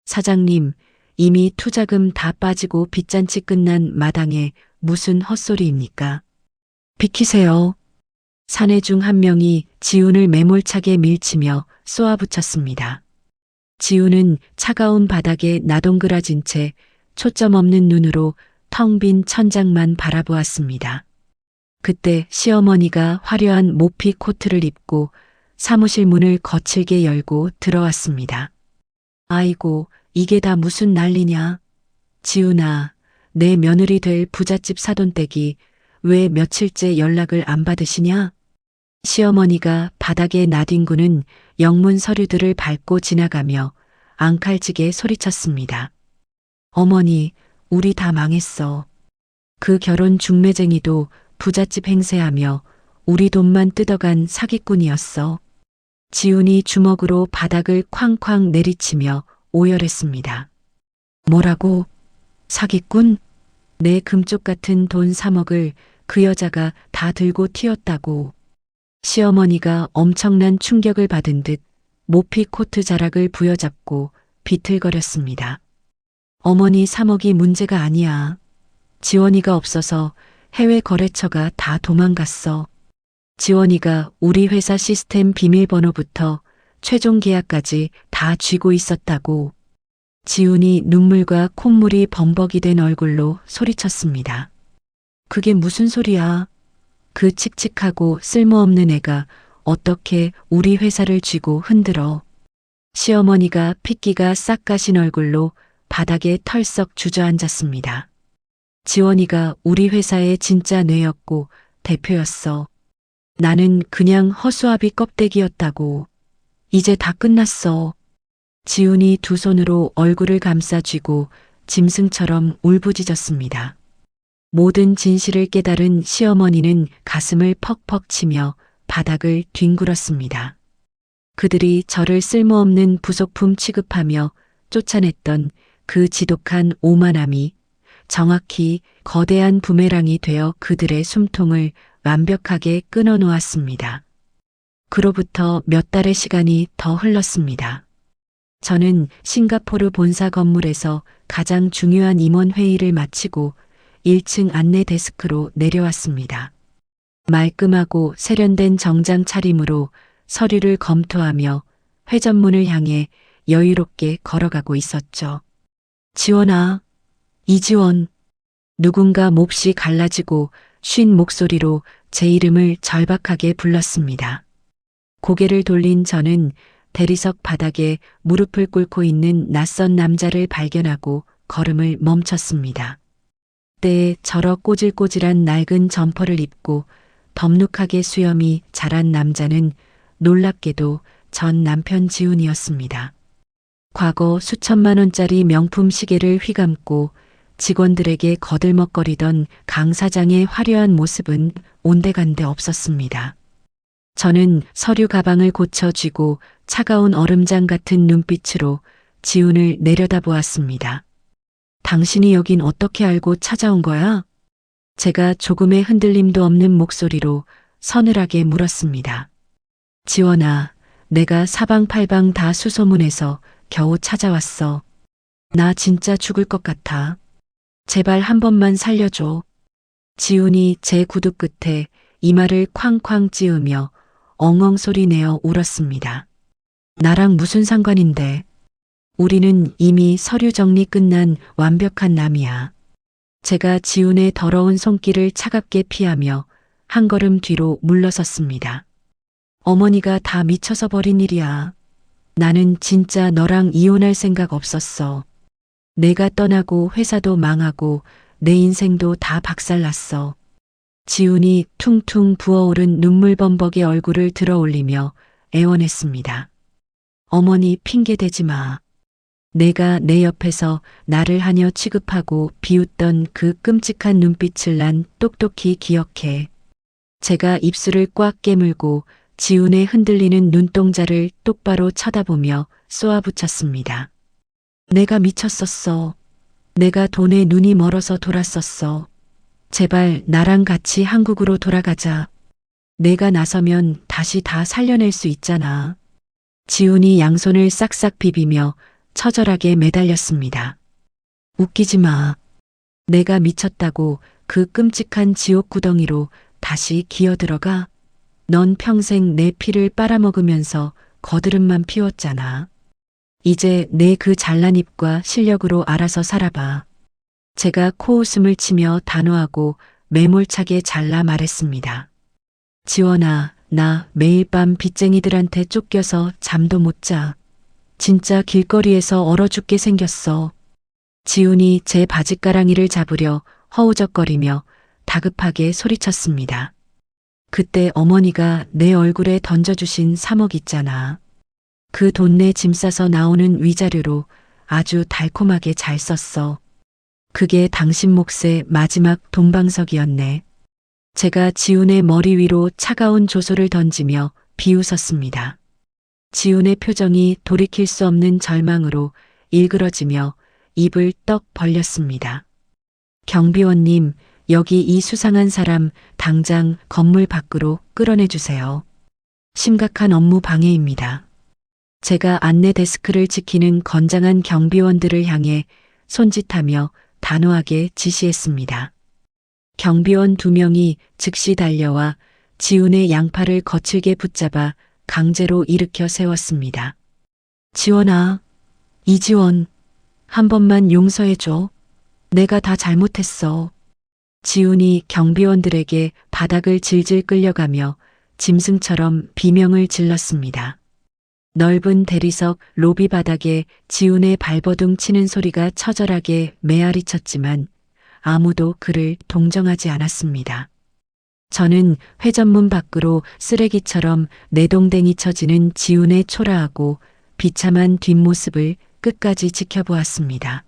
사장님, 이미 투자금 다 빠지고 빚잔치 끝난 마당에 무슨 헛소리입니까? 비키세요. 사내 중 한 명이 지훈을 매몰차게 밀치며 쏘아붙였습니다. 지훈은 차가운 바닥에 나동그라진 채 초점 없는 눈으로 텅 빈 천장만 바라보았습니다. 그때 시어머니가 화려한 모피 코트를 입고 사무실 문을 거칠게 열고 들어왔습니다. 아이고, 이게 다 무슨 난리냐? 지훈아, 내 며느리 될 부잣집 사돈댁이 왜 며칠째 연락을 안 받으시냐? 시어머니가 바닥에 나뒹구는 영문 서류들을 밟고 지나가며 앙칼지게 소리쳤습니다. 어머니, 우리 다 망했어. 그 결혼 중매쟁이도 부잣집 행세하며 우리 돈만 뜯어간 사기꾼이었어. 지훈이 주먹으로 바닥을 쾅쾅 내리치며 오열했습니다. 뭐라고? 사기꾼? 내 금쪽 같은 돈 3억을 그 여자가 다 들고 튀었다고. 시어머니가 엄청난 충격을 받은 듯 모피 코트 자락을 부여잡고 비틀거렸습니다. 어머니 3억이 문제가 아니야. 지원이가 없어서 해외 거래처가 다 도망갔어. 지원이가 우리 회사 시스템 비밀번호부터 최종 계약까지 다 쥐고 있었다고. 지훈이 눈물과 콧물이 범벅이 된 얼굴로 소리쳤습니다. 그게 무슨 소리야? 그 칙칙하고 쓸모없는 애가 어떻게 우리 회사를 쥐고 흔들어. 시어머니가 핏기가 싹 가신 얼굴로 바닥에 털썩 주저앉았습니다. 지원이가 우리 회사의 진짜 뇌였고 대표였어. 나는 그냥 허수아비 껍데기였다고. 이제 다 끝났어. 지훈이 두 손으로 얼굴을 감싸 쥐고 짐승처럼 울부짖었습니다. 모든 진실을 깨달은 시어머니는 가슴을 퍽퍽 치며 바닥을 뒹굴었습니다. 그들이 저를 쓸모없는 부속품 취급하며 쫓아냈던 그 지독한 오만함이 정확히 거대한 부메랑이 되어 그들의 숨통을 완벽하게 끊어놓았습니다. 그로부터 몇 달의 시간이 더 흘렀습니다. 저는 싱가포르 본사 건물에서 가장 중요한 임원 회의를 마치고 1층 안내 데스크로 내려왔습니다. 말끔하고 세련된 정장 차림으로 서류를 검토하며 회전문을 향해 여유롭게 걸어가고 있었죠. 지원아, 이지원. 누군가 몹시 갈라지고 쉰 목소리로 제 이름을 절박하게 불렀습니다. 고개를 돌린 저는 대리석 바닥에 무릎을 꿇고 있는 낯선 남자를 발견하고 걸음을 멈췄습니다. 때에 저러 꼬질꼬질한 낡은 점퍼를 입고 덥룩하게 수염이 자란 남자는 놀랍게도 전 남편 지훈이었습니다. 과거 수천만 원짜리 명품 시계를 휘감고 직원들에게 거들먹거리던 강 사장의 화려한 모습은 온데간데 없었습니다. 저는 서류 가방을 고쳐 쥐고 차가운 얼음장 같은 눈빛으로 지훈을 내려다보았습니다. 당신이 여긴 어떻게 알고 찾아온 거야? 제가 조금의 흔들림도 없는 목소리로 서늘하게 물었습니다. 지원아, 내가 사방팔방 다 수소문해서 겨우 찾아왔어. 나 진짜 죽을 것 같아. 제발 한 번만 살려줘. 지훈이 제 구두 끝에 이마를 쾅쾅 찌으며 엉엉 소리 내어 울었습니다. 나랑 무슨 상관인데? 우리는 이미 서류 정리 끝난 완벽한 남이야. 제가 지훈의 더러운 손길을 차갑게 피하며 한 걸음 뒤로 물러섰습니다. 어머니가 다 미쳐서 버린 일이야. 나는 진짜 너랑 이혼할 생각 없었어. 내가 떠나고 회사도 망하고 내 인생도 다 박살났어. 지훈이 퉁퉁 부어오른 눈물범벅의 얼굴을 들어 올리며 애원했습니다. 어머니 핑계대지 마. 내가 내 옆에서 나를 하녀 취급하고 비웃던 그 끔찍한 눈빛을 난 똑똑히 기억해. 제가 입술을 꽉 깨물고 지훈의 흔들리는 눈동자를 똑바로 쳐다보며 쏘아붙였습니다. 내가 미쳤었어. 내가 돈에 눈이 멀어서 돌았었어. 제발 나랑 같이 한국으로 돌아가자. 내가 나서면 다시 다 살려낼 수 있잖아. 지훈이 양손을 싹싹 비비며 처절하게 매달렸습니다. 웃기지 마. 내가 미쳤다고 그 끔찍한 지옥 구덩이로 다시 기어들어가? 넌 평생 내 피를 빨아먹으면서 거드름만 피웠잖아. 이제 내 그 잘난 입과 실력으로 알아서 살아봐. 제가 코웃음을 치며 단호하고 매몰차게 잘라 말했습니다. 지원아, 나 매일 밤 빚쟁이들한테 쫓겨서 잠도 못 자. 진짜 길거리에서 얼어 죽게 생겼어. 지훈이 제 바짓가랑이를 잡으려 허우적거리며 다급하게 소리쳤습니다. 그때 어머니가 내 얼굴에 던져주신 3억 있잖아. 그 돈 내 짐 싸서 나오는 위자료로 아주 달콤하게 잘 썼어. 그게 당신 몫의 마지막 돈방석이었네. 제가 지훈의 머리 위로 차가운 조소를 던지며 비웃었습니다. 지훈의 표정이 돌이킬 수 없는 절망으로 일그러지며 입을 떡 벌렸습니다. 경비원님, 여기 이 수상한 사람 당장 건물 밖으로 끌어내주세요. 심각한 업무 방해입니다. 제가 안내 데스크를 지키는 건장한 경비원들을 향해 손짓하며 단호하게 지시했습니다. 경비원 2명이 즉시 달려와 지훈의 양팔을 거칠게 붙잡아 강제로 일으켜 세웠습니다. 지원아, 이지원, 한 번만 용서해줘. 내가 다 잘못했어. 지훈이 경비원들에게 바닥을 질질 끌려가며 짐승처럼 비명을 질렀습니다. 넓은 대리석 로비 바닥에 지훈의 발버둥 치는 소리가 처절하게 메아리쳤지만 아무도 그를 동정하지 않았습니다. 저는 회전문 밖으로 쓰레기처럼 내동댕이 쳐지는 지훈의 초라하고 비참한 뒷모습을 끝까지 지켜보았습니다.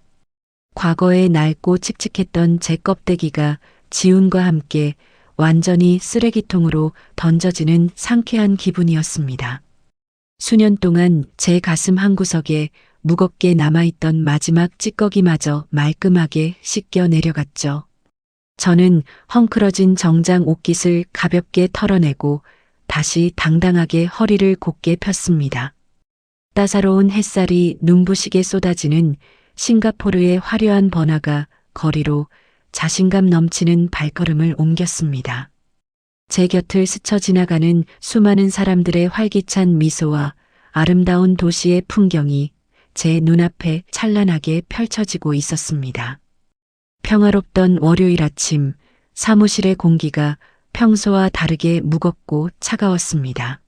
과거에 낡고 칙칙했던 제 껍데기가 지훈과 함께 완전히 쓰레기통으로 던져지는 상쾌한 기분이었습니다. 수년 동안 제 가슴 한구석에 무겁게 남아있던 마지막 찌꺼기마저 말끔하게 씻겨 내려갔죠. 저는 헝클어진 정장 옷깃을 가볍게 털어내고 다시 당당하게 허리를 곧게 폈습니다. 따사로운 햇살이 눈부시게 쏟아지는 싱가포르의 화려한 번화가 거리로 자신감 넘치는 발걸음을 옮겼습니다. 제 곁을 스쳐 지나가는 수많은 사람들의 활기찬 미소와 아름다운 도시의 풍경이 제 눈앞에 찬란하게 펼쳐지고 있었습니다. 평화롭던 월요일 아침, 사무실의 공기가 평소와 다르게 무겁고 차가웠습니다.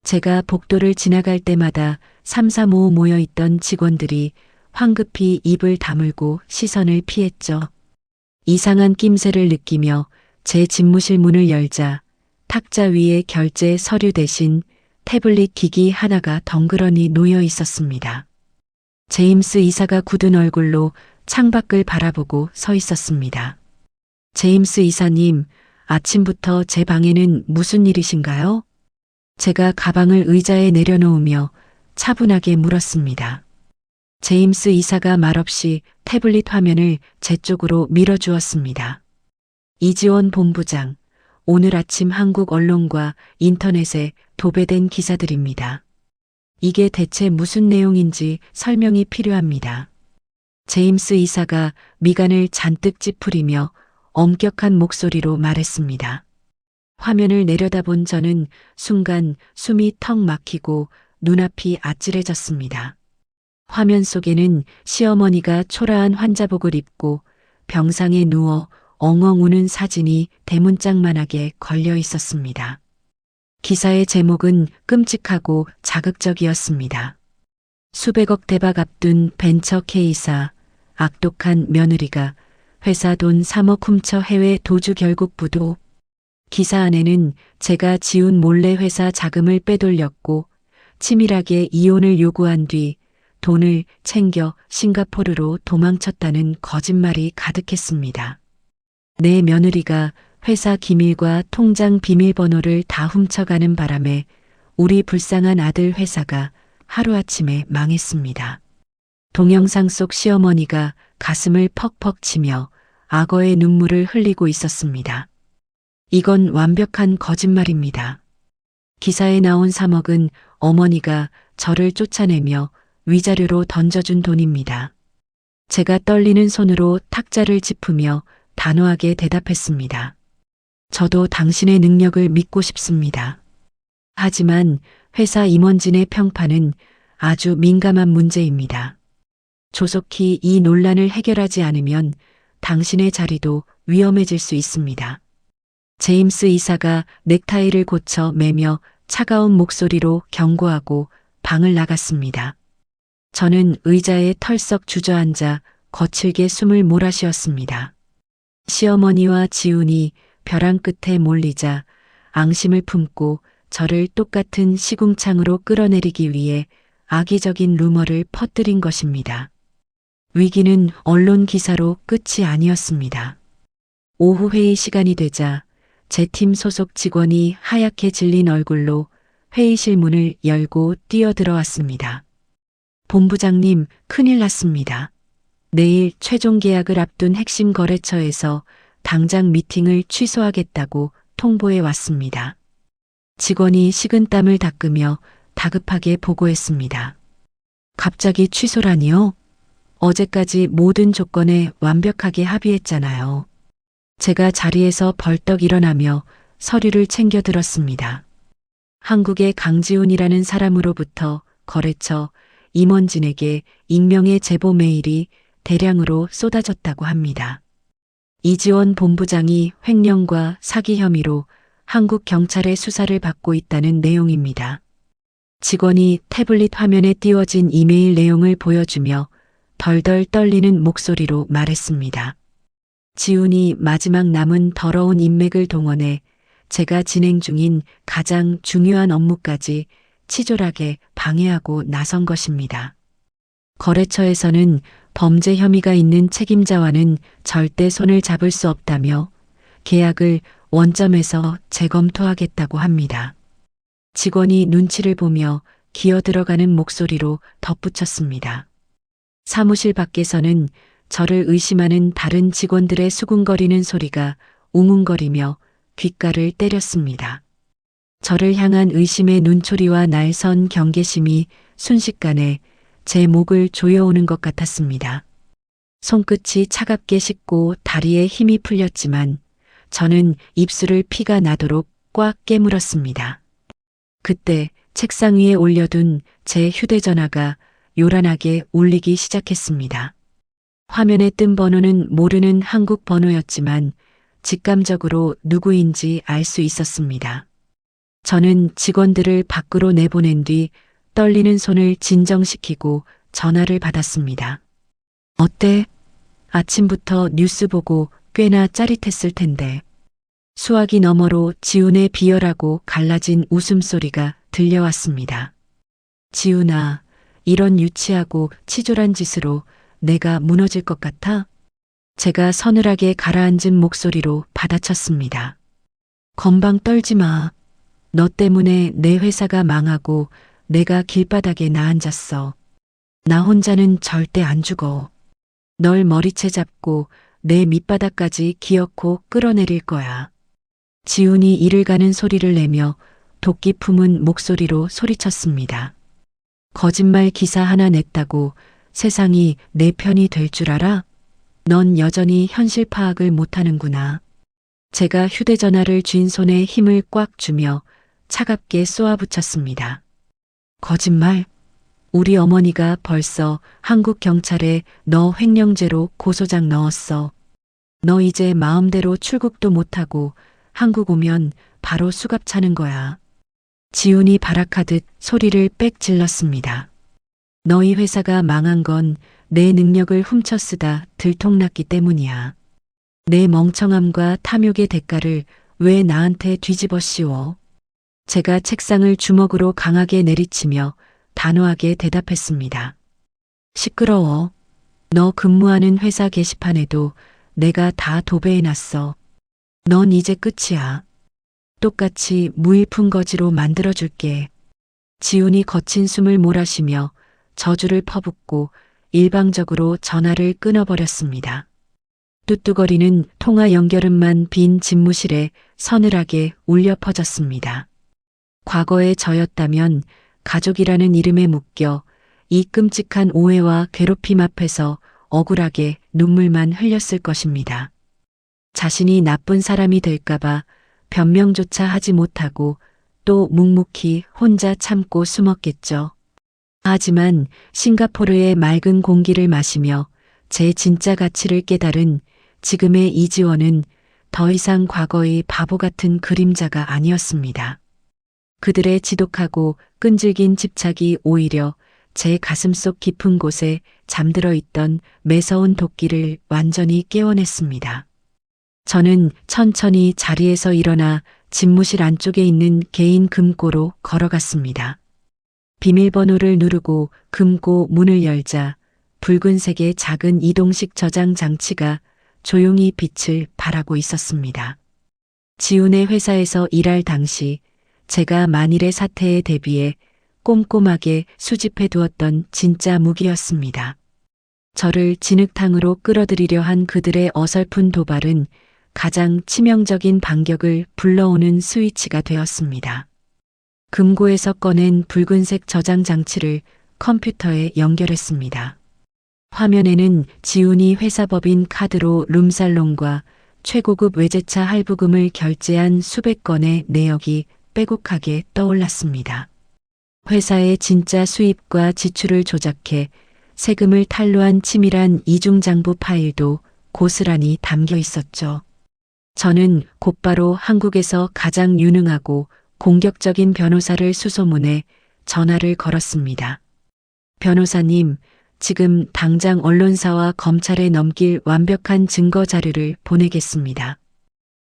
제가 복도를 지나갈 때마다 삼삼오오 모여있던 직원들이 황급히 입을 다물고 시선을 피했죠. 이상한 낌새를 느끼며 제 집무실 문을 열자 탁자 위에 결제 서류 대신 태블릿 기기 하나가 덩그러니 놓여 있었습니다. 제임스 이사가 굳은 얼굴로 창밖을 바라보고 서 있었습니다. 제임스 이사님, 아침부터 제 방에는 무슨 일이신가요? 제가 가방을 의자에 내려놓으며 차분하게 물었습니다. 제임스 이사가 말없이 태블릿 화면을 제 쪽으로 밀어주었습니다. 이지원 본부장, 오늘 아침 한국 언론과 인터넷에 도배된 기사들입니다. 이게 대체 무슨 내용인지 설명이 필요합니다. 제임스 이사가 미간을 잔뜩 찌푸리며 엄격한 목소리로 말했습니다. 화면을 내려다본 저는 순간 숨이 턱 막히고 눈앞이 아찔해졌습니다. 화면 속에는 시어머니가 초라한 환자복을 입고 병상에 누워 엉엉 우는 사진이 대문짝만하게 걸려 있었습니다. 기사의 제목은 끔찍하고 자극적이었습니다. 수백억 대박 앞둔 벤처 K사, 악독한 며느리가 회사 돈 3억 훔쳐 해외 도주 결국 부도. 기사 안에는 제가 지운 몰래 회사 자금을 빼돌렸고 치밀하게 이혼을 요구한 뒤 돈을 챙겨 싱가포르로 도망쳤다는 거짓말이 가득했습니다. 내 며느리가 회사 기밀과 통장 비밀번호를 다 훔쳐가는 바람에 우리 불쌍한 아들 회사가 하루아침에 망했습니다. 동영상 속 시어머니가 가슴을 퍽퍽 치며 악어의 눈물을 흘리고 있었습니다. 이건 완벽한 거짓말입니다. 기사에 나온 3억은 어머니가 저를 쫓아내며 위자료로 던져준 돈입니다. 제가 떨리는 손으로 탁자를 짚으며 단호하게 대답했습니다. 저도 당신의 능력을 믿고 싶습니다. 하지만 회사 임원진의 평판은 아주 민감한 문제입니다. 조속히 이 논란을 해결하지 않으면 당신의 자리도 위험해질 수 있습니다. 제임스 이사가 넥타이를 고쳐 매며 차가운 목소리로 경고하고 방을 나갔습니다. 저는 의자에 털썩 주저앉아 거칠게 숨을 몰아쉬었습니다. 시어머니와 지훈이 벼랑 끝에 몰리자 앙심을 품고 저를 똑같은 시궁창으로 끌어내리기 위해 악의적인 루머를 퍼뜨린 것입니다. 위기는 언론 기사로 끝이 아니었습니다. 오후 회의 시간이 되자 제 팀 소속 직원이 하얗게 질린 얼굴로 회의실 문을 열고 뛰어들어왔습니다. 본부장님, 큰일 났습니다. 내일 최종 계약을 앞둔 핵심 거래처에서 당장 미팅을 취소하겠다고 통보해 왔습니다. 직원이 식은땀을 닦으며 다급하게 보고했습니다. 갑자기 취소라니요? 어제까지 모든 조건에 완벽하게 합의했잖아요. 제가 자리에서 벌떡 일어나며 서류를 챙겨 들었습니다. 한국의 강지훈이라는 사람으로부터 거래처 임원진에게 익명의 제보 메일이 대량으로 쏟아졌다고 합니다. 이지원 본부장이 횡령과 사기 혐의로 한국 경찰의 수사를 받고 있다는 내용입니다. 직원이 태블릿 화면에 띄워진 이메일 내용을 보여주며 덜덜 떨리는 목소리로 말했습니다. 지훈이 마지막 남은 더러운 인맥을 동원해 제가 진행 중인 가장 중요한 업무까지 치졸하게 방해하고 나선 것입니다. 거래처에서는 범죄 혐의가 있는 책임자와는 절대 손을 잡을 수 없다며 계약을 원점에서 재검토하겠다고 합니다. 직원이 눈치를 보며 기어들어가는 목소리로 덧붙였습니다. 사무실 밖에서는 저를 의심하는 다른 직원들의 수군거리는 소리가 웅웅거리며 귓가를 때렸습니다. 저를 향한 의심의 눈초리와 날선 경계심이 순식간에 제 목을 조여오는 것 같았습니다. 손끝이 차갑게 식고 다리에 힘이 풀렸지만 저는 입술을 피가 나도록 꽉 깨물었습니다. 그때 책상 위에 올려둔 제 휴대전화가 요란하게 울리기 시작했습니다. 화면에 뜬 번호는 모르는 한국 번호였지만 직감적으로 누구인지 알 수 있었습니다. 저는 직원들을 밖으로 내보낸 뒤 떨리는 손을 진정시키고 전화를 받았습니다. 어때? 아침부터 뉴스 보고 꽤나 짜릿했을 텐데. 수화기 너머로 지훈의 비열하고 갈라진 웃음소리가 들려왔습니다. 지훈아, 이런 유치하고 치졸한 짓으로 내가 무너질 것 같아? 제가 서늘하게 가라앉은 목소리로 받아쳤습니다. 건방 떨지 마. 너 때문에 내 회사가 망하고 내가 길바닥에 나앉았어. 나 혼자는 절대 안 죽어. 널 머리채 잡고 내 밑바닥까지 기어코 끌어내릴 거야. 지훈이 이를 가는 소리를 내며 도끼 품은 목소리로 소리쳤습니다. 거짓말 기사 하나 냈다고 세상이 내 편이 될 줄 알아? 넌 여전히 현실 파악을 못하는구나. 제가 휴대전화를 쥔 손에 힘을 꽉 주며 차갑게 쏘아붙였습니다. 거짓말? 우리 어머니가 벌써 한국 경찰에 너 횡령죄로 고소장 넣었어. 너 이제 마음대로 출국도 못하고 한국 오면 바로 수갑 차는 거야. 지훈이 발악하듯 소리를 빽 질렀습니다. 너희 회사가 망한 건 내 능력을 훔쳐 쓰다 들통났기 때문이야. 내 멍청함과 탐욕의 대가를 왜 나한테 뒤집어 씌워? 제가 책상을 주먹으로 강하게 내리치며 단호하게 대답했습니다. 시끄러워. 너 근무하는 회사 게시판에도 내가 다 도배해놨어. 넌 이제 끝이야. 똑같이 무일푼거지로 만들어줄게. 지훈이 거친 숨을 몰아쉬며 저주를 퍼붓고 일방적으로 전화를 끊어버렸습니다. 뚜뚜거리는 통화 연결음만 빈 집무실에 서늘하게 울려 퍼졌습니다. 과거의 저였다면 가족이라는 이름에 묶여 이 끔찍한 오해와 괴롭힘 앞에서 억울하게 눈물만 흘렸을 것입니다. 자신이 나쁜 사람이 될까봐 변명조차 하지 못하고 또 묵묵히 혼자 참고 숨었겠죠. 하지만 싱가포르의 맑은 공기를 마시며 제 진짜 가치를 깨달은 지금의 이지원은 더 이상 과거의 바보 같은 그림자가 아니었습니다. 그들의 지독하고 끈질긴 집착이 오히려 제 가슴속 깊은 곳에 잠들어 있던 매서운 도끼를 완전히 깨워냈습니다. 저는 천천히 자리에서 일어나 집무실 안쪽에 있는 개인 금고로 걸어갔습니다. 비밀번호를 누르고 금고 문을 열자 붉은색의 작은 이동식 저장 장치가 조용히 빛을 발하고 있었습니다. 지훈의 회사에서 일할 당시 제가 만일의 사태에 대비해 꼼꼼하게 수집해 두었던 진짜 무기였습니다. 저를 진흙탕으로 끌어들이려 한 그들의 어설픈 도발은 가장 치명적인 반격을 불러오는 스위치가 되었습니다. 금고에서 꺼낸 붉은색 저장 장치를 컴퓨터에 연결했습니다. 화면에는 지훈이 회사법인 카드로 룸살롱과 최고급 외제차 할부금을 결제한 수백 건의 내역이 빼곡하게 떠올랐습니다. 회사의 진짜 수입과 지출을 조작해 세금을 탈루한 치밀한 이중장부 파일도 고스란히 담겨 있었죠. 저는 곧바로 한국에서 가장 유능하고 공격적인 변호사를 수소문해 전화를 걸었습니다. 변호사님, 지금 당장 언론사와 검찰에 넘길 완벽한 증거 자료를 보내겠습니다.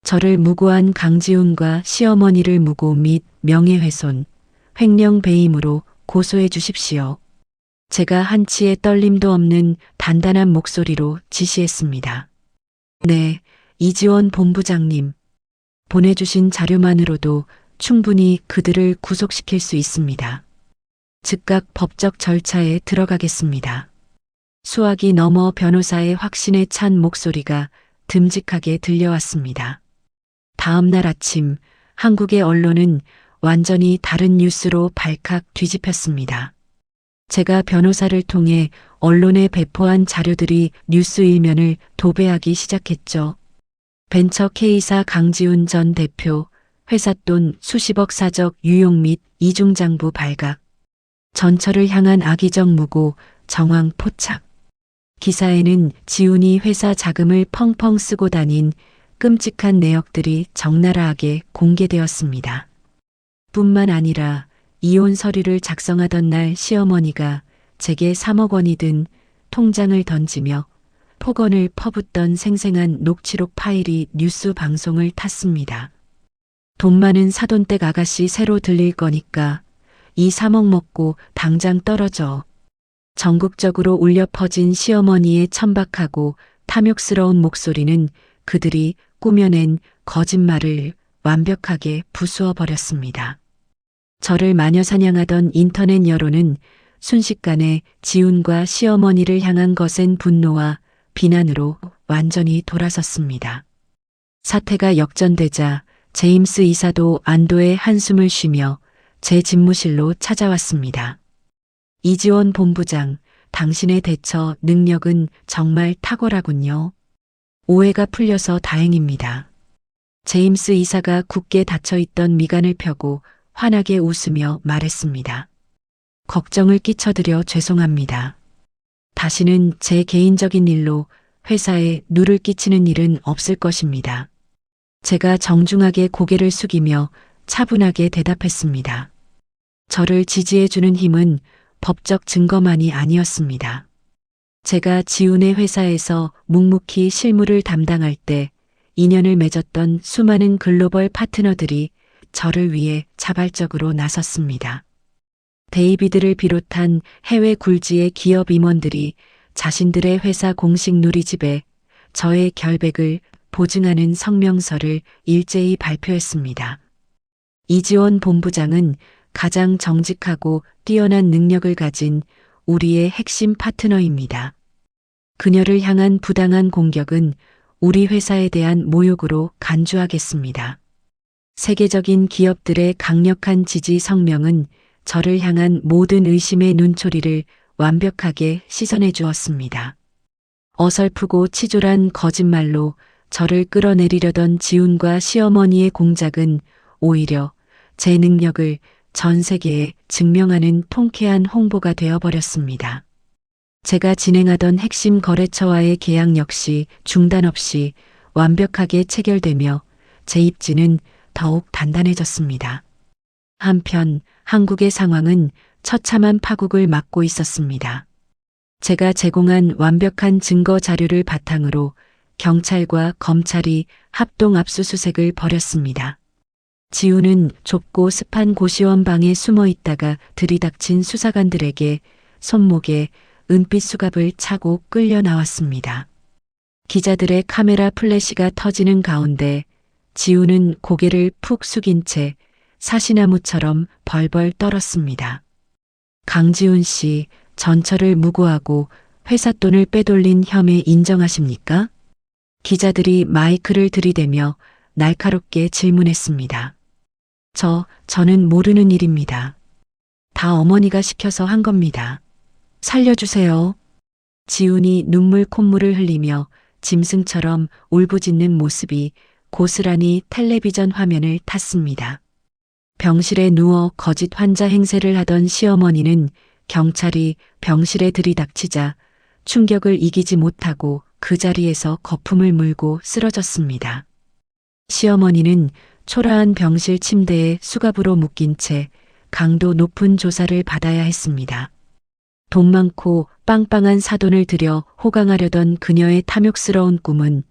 저를 무고한 강지훈과 시어머니를 무고 및 명예훼손, 횡령 배임으로 고소해 주십시오. 제가 한치의 떨림도 없는 단단한 목소리로 지시했습니다. 네, 이지원 본부장님. 보내주신 자료만으로도 충분히 그들을 구속시킬 수 있습니다. 즉각 법적 절차에 들어가겠습니다. 수화기 너머 변호사의 확신에 찬 목소리가 듬직하게 들려왔습니다. 다음 날 아침 한국의 언론은 완전히 다른 뉴스로 발칵 뒤집혔습니다. 제가 변호사를 통해 언론에 배포한 자료들이 뉴스 일면을 도배하기 시작했죠. 벤처 K사 강지훈 전 대표, 회사 돈 수십억 사적 유용 및 이중장부 발각, 전처를 향한 악의적 무고, 정황 포착. 기사에는 지훈이 회사 자금을 펑펑 쓰고 다닌 끔찍한 내역들이 적나라하게 공개되었습니다. 뿐만 아니라 이혼 서류를 작성하던 날 시어머니가 제게 3억 원이 든 통장을 던지며 폭언을 퍼붓던 생생한 녹취록 파일이 뉴스 방송을 탔습니다. 돈 많은 사돈댁 아가씨 새로 들릴 거니까 이 3억 먹고 당장 떨어져. 전국적으로 울려 퍼진 시어머니의 천박하고 탐욕스러운 목소리는 그들이 꾸며낸 거짓말을 완벽하게 부수어 버렸습니다. 저를 마녀 사냥하던 인터넷 여론은 순식간에 지훈과 시어머니를 향한 거센 분노와 비난으로 완전히 돌아섰습니다. 사태가 역전되자 제임스 이사도 안도의 한숨을 쉬며 제 집무실로 찾아왔습니다. 이지원 본부장, 당신의 대처 능력은 정말 탁월하군요. 오해가 풀려서 다행입니다. 제임스 이사가 굳게 닫혀있던 미간을 펴고 환하게 웃으며 말했습니다. 걱정을 끼쳐드려 죄송합니다. 다시는 제 개인적인 일로 회사에 누를 끼치는 일은 없을 것입니다. 제가 정중하게 고개를 숙이며 차분하게 대답했습니다. 저를 지지해주는 힘은 법적 증거만이 아니었습니다. 제가 지훈의 회사에서 묵묵히 실무를 담당할 때 인연을 맺었던 수많은 글로벌 파트너들이 저를 위해 자발적으로 나섰습니다. 데이비드를 비롯한 해외 굴지의 기업 임원들이 자신들의 회사 공식 누리집에 저의 결백을 보증하는 성명서를 일제히 발표했습니다. 이지원 본부장은 가장 정직하고 뛰어난 능력을 가진 우리의 핵심 파트너입니다. 그녀를 향한 부당한 공격은 우리 회사에 대한 모욕으로 간주하겠습니다. 세계적인 기업들의 강력한 지지 성명은 저를 향한 모든 의심의 눈초리를 완벽하게 씻어내 주었습니다. 어설프고 치졸한 거짓말로 저를 끌어내리려던 지훈과 시어머니의 공작은 오히려 제 능력을 전 세계에 증명하는 통쾌한 홍보가 되어버렸습니다. 제가 진행하던 핵심 거래처와의 계약 역시 중단 없이 완벽하게 체결되며 제 입지는 더욱 단단해졌습니다. 한편 한국의 상황은 처참한 파국을 맞고 있었습니다. 제가 제공한 완벽한 증거 자료를 바탕으로 경찰과 검찰이 합동 압수수색을 벌였습니다. 지훈은 좁고 습한 고시원 방에 숨어 있다가 들이닥친 수사관들에게 손목에 은빛 수갑을 차고 끌려 나왔습니다. 기자들의 카메라 플래시가 터지는 가운데 지훈은 고개를 푹 숙인 채 사시나무처럼 벌벌 떨었습니다. 강지훈 씨, 전처를 무고하고 회사 돈을 빼돌린 혐의 인정하십니까? 기자들이 마이크를 들이대며 날카롭게 질문했습니다. 저는 모르는 일입니다. 다 어머니가 시켜서 한 겁니다. 살려주세요. 지훈이 눈물 콧물을 흘리며 짐승처럼 울부짖는 모습이 고스란히 텔레비전 화면을 탔습니다. 병실에 누워 거짓 환자 행세를 하던 시어머니는 경찰이 병실에 들이닥치자 충격을 이기지 못하고 그 자리에서 거품을 물고 쓰러졌습니다. 시어머니는 초라한 병실 침대에 수갑으로 묶인 채 강도 높은 조사를 받아야 했습니다. 돈 많고 빵빵한 사돈을 들여 호강하려던 그녀의 탐욕스러운 꿈은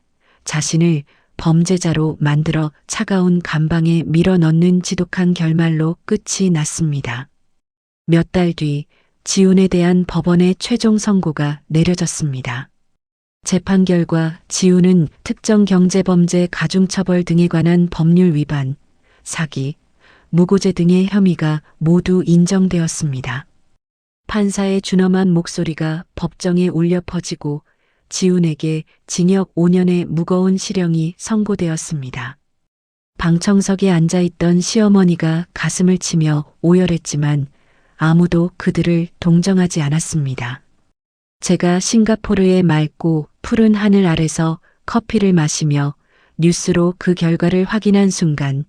자신을 범죄자로 만들어 차가운 감방에 밀어넣는 지독한 결말로 끝이 났습니다. 몇 달 뒤 지훈에 대한 법원의 최종 선고가 내려졌습니다. 재판 결과 지훈은 특정 경제범죄 가중처벌 등에 관한 법률 위반, 사기, 무고죄 등의 혐의가 모두 인정되었습니다. 판사의 준엄한 목소리가 법정에 울려 퍼지고 지훈에게 징역 5년의 무거운 실형이 선고되었습니다. 방청석에 앉아있던 시어머니가 가슴을 치며 오열했지만 아무도 그들을 동정하지 않았습니다. 제가 싱가포르의 맑고 푸른 하늘 아래서 커피를 마시며 뉴스로 그 결과를 확인한 순간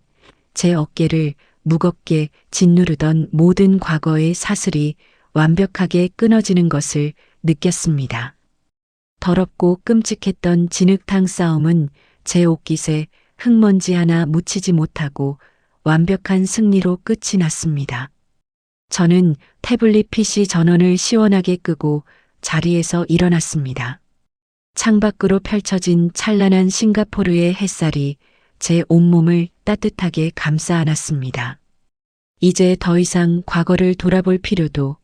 제 어깨를 무겁게 짓누르던 모든 과거의 사슬이 완벽하게 끊어지는 것을 느꼈습니다. 더럽고 끔찍했던 진흙탕 싸움은 제 옷깃에 흙먼지 하나 묻히지 못하고 완벽한 승리로 끝이 났습니다. 저는 태블릿 PC 전원을 시원하게 끄고 자리에서 일어났습니다. 창밖으로 펼쳐진 찬란한 싱가포르의 햇살이 제 온몸을 따뜻하게 감싸 안았습니다. 이제 더 이상 과거를 돌아볼 필요도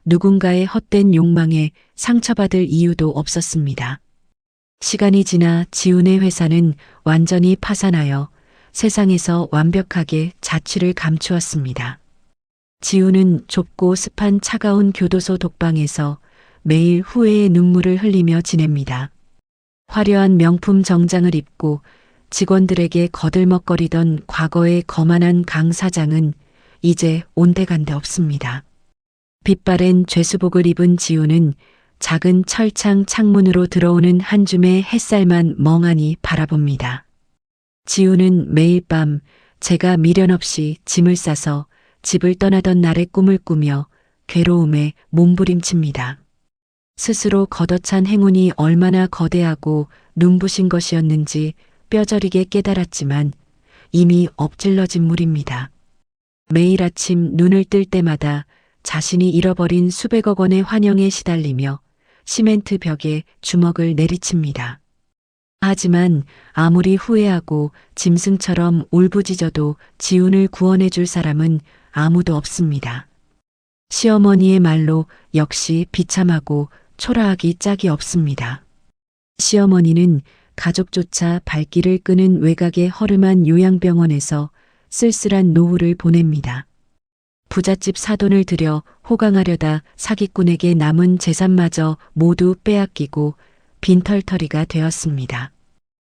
누군가의 헛된 욕망에 상처받을 이유도 없었습니다. 시간이 지나 지훈의 회사는 완전히 파산하여 세상에서 완벽하게 자취를 감추었습니다. 지훈은 좁고 습한 차가운 교도소 독방에서 매일 후회의 눈물을 흘리며 지냅니다. 화려한 명품 정장을 입고 직원들에게 거들먹거리던 과거의 거만한 강 사장은 이제 온데간데 없습니다. 빛바랜 죄수복을 입은 지우는 작은 철창 창문으로 들어오는 한 줌의 햇살만 멍하니 바라봅니다. 지우는 매일 밤 제가 미련 없이 짐을 싸서 집을 떠나던 날의 꿈을 꾸며 괴로움에 몸부림칩니다. 스스로 걷어찬 행운이 얼마나 거대하고 눈부신 것이었는지 뼈저리게 깨달았지만 이미 엎질러진 물입니다. 매일 아침 눈을 뜰 때마다 자신이 잃어버린 수백억 원의 환영에 시달리며 시멘트 벽에 주먹을 내리칩니다. 하지만 아무리 후회하고 짐승처럼 울부짖어도 지훈을 구원해 줄 사람은 아무도 없습니다. 시어머니의 말로 역시 비참하고 초라하기 짝이 없습니다. 시어머니는 가족조차 발길을 끄는 외곽의 허름한 요양병원에서 쓸쓸한 노후를 보냅니다. 부잣집 사돈을 들여 호강하려다 사기꾼에게 남은 재산마저 모두 빼앗기고 빈털터리가 되었습니다.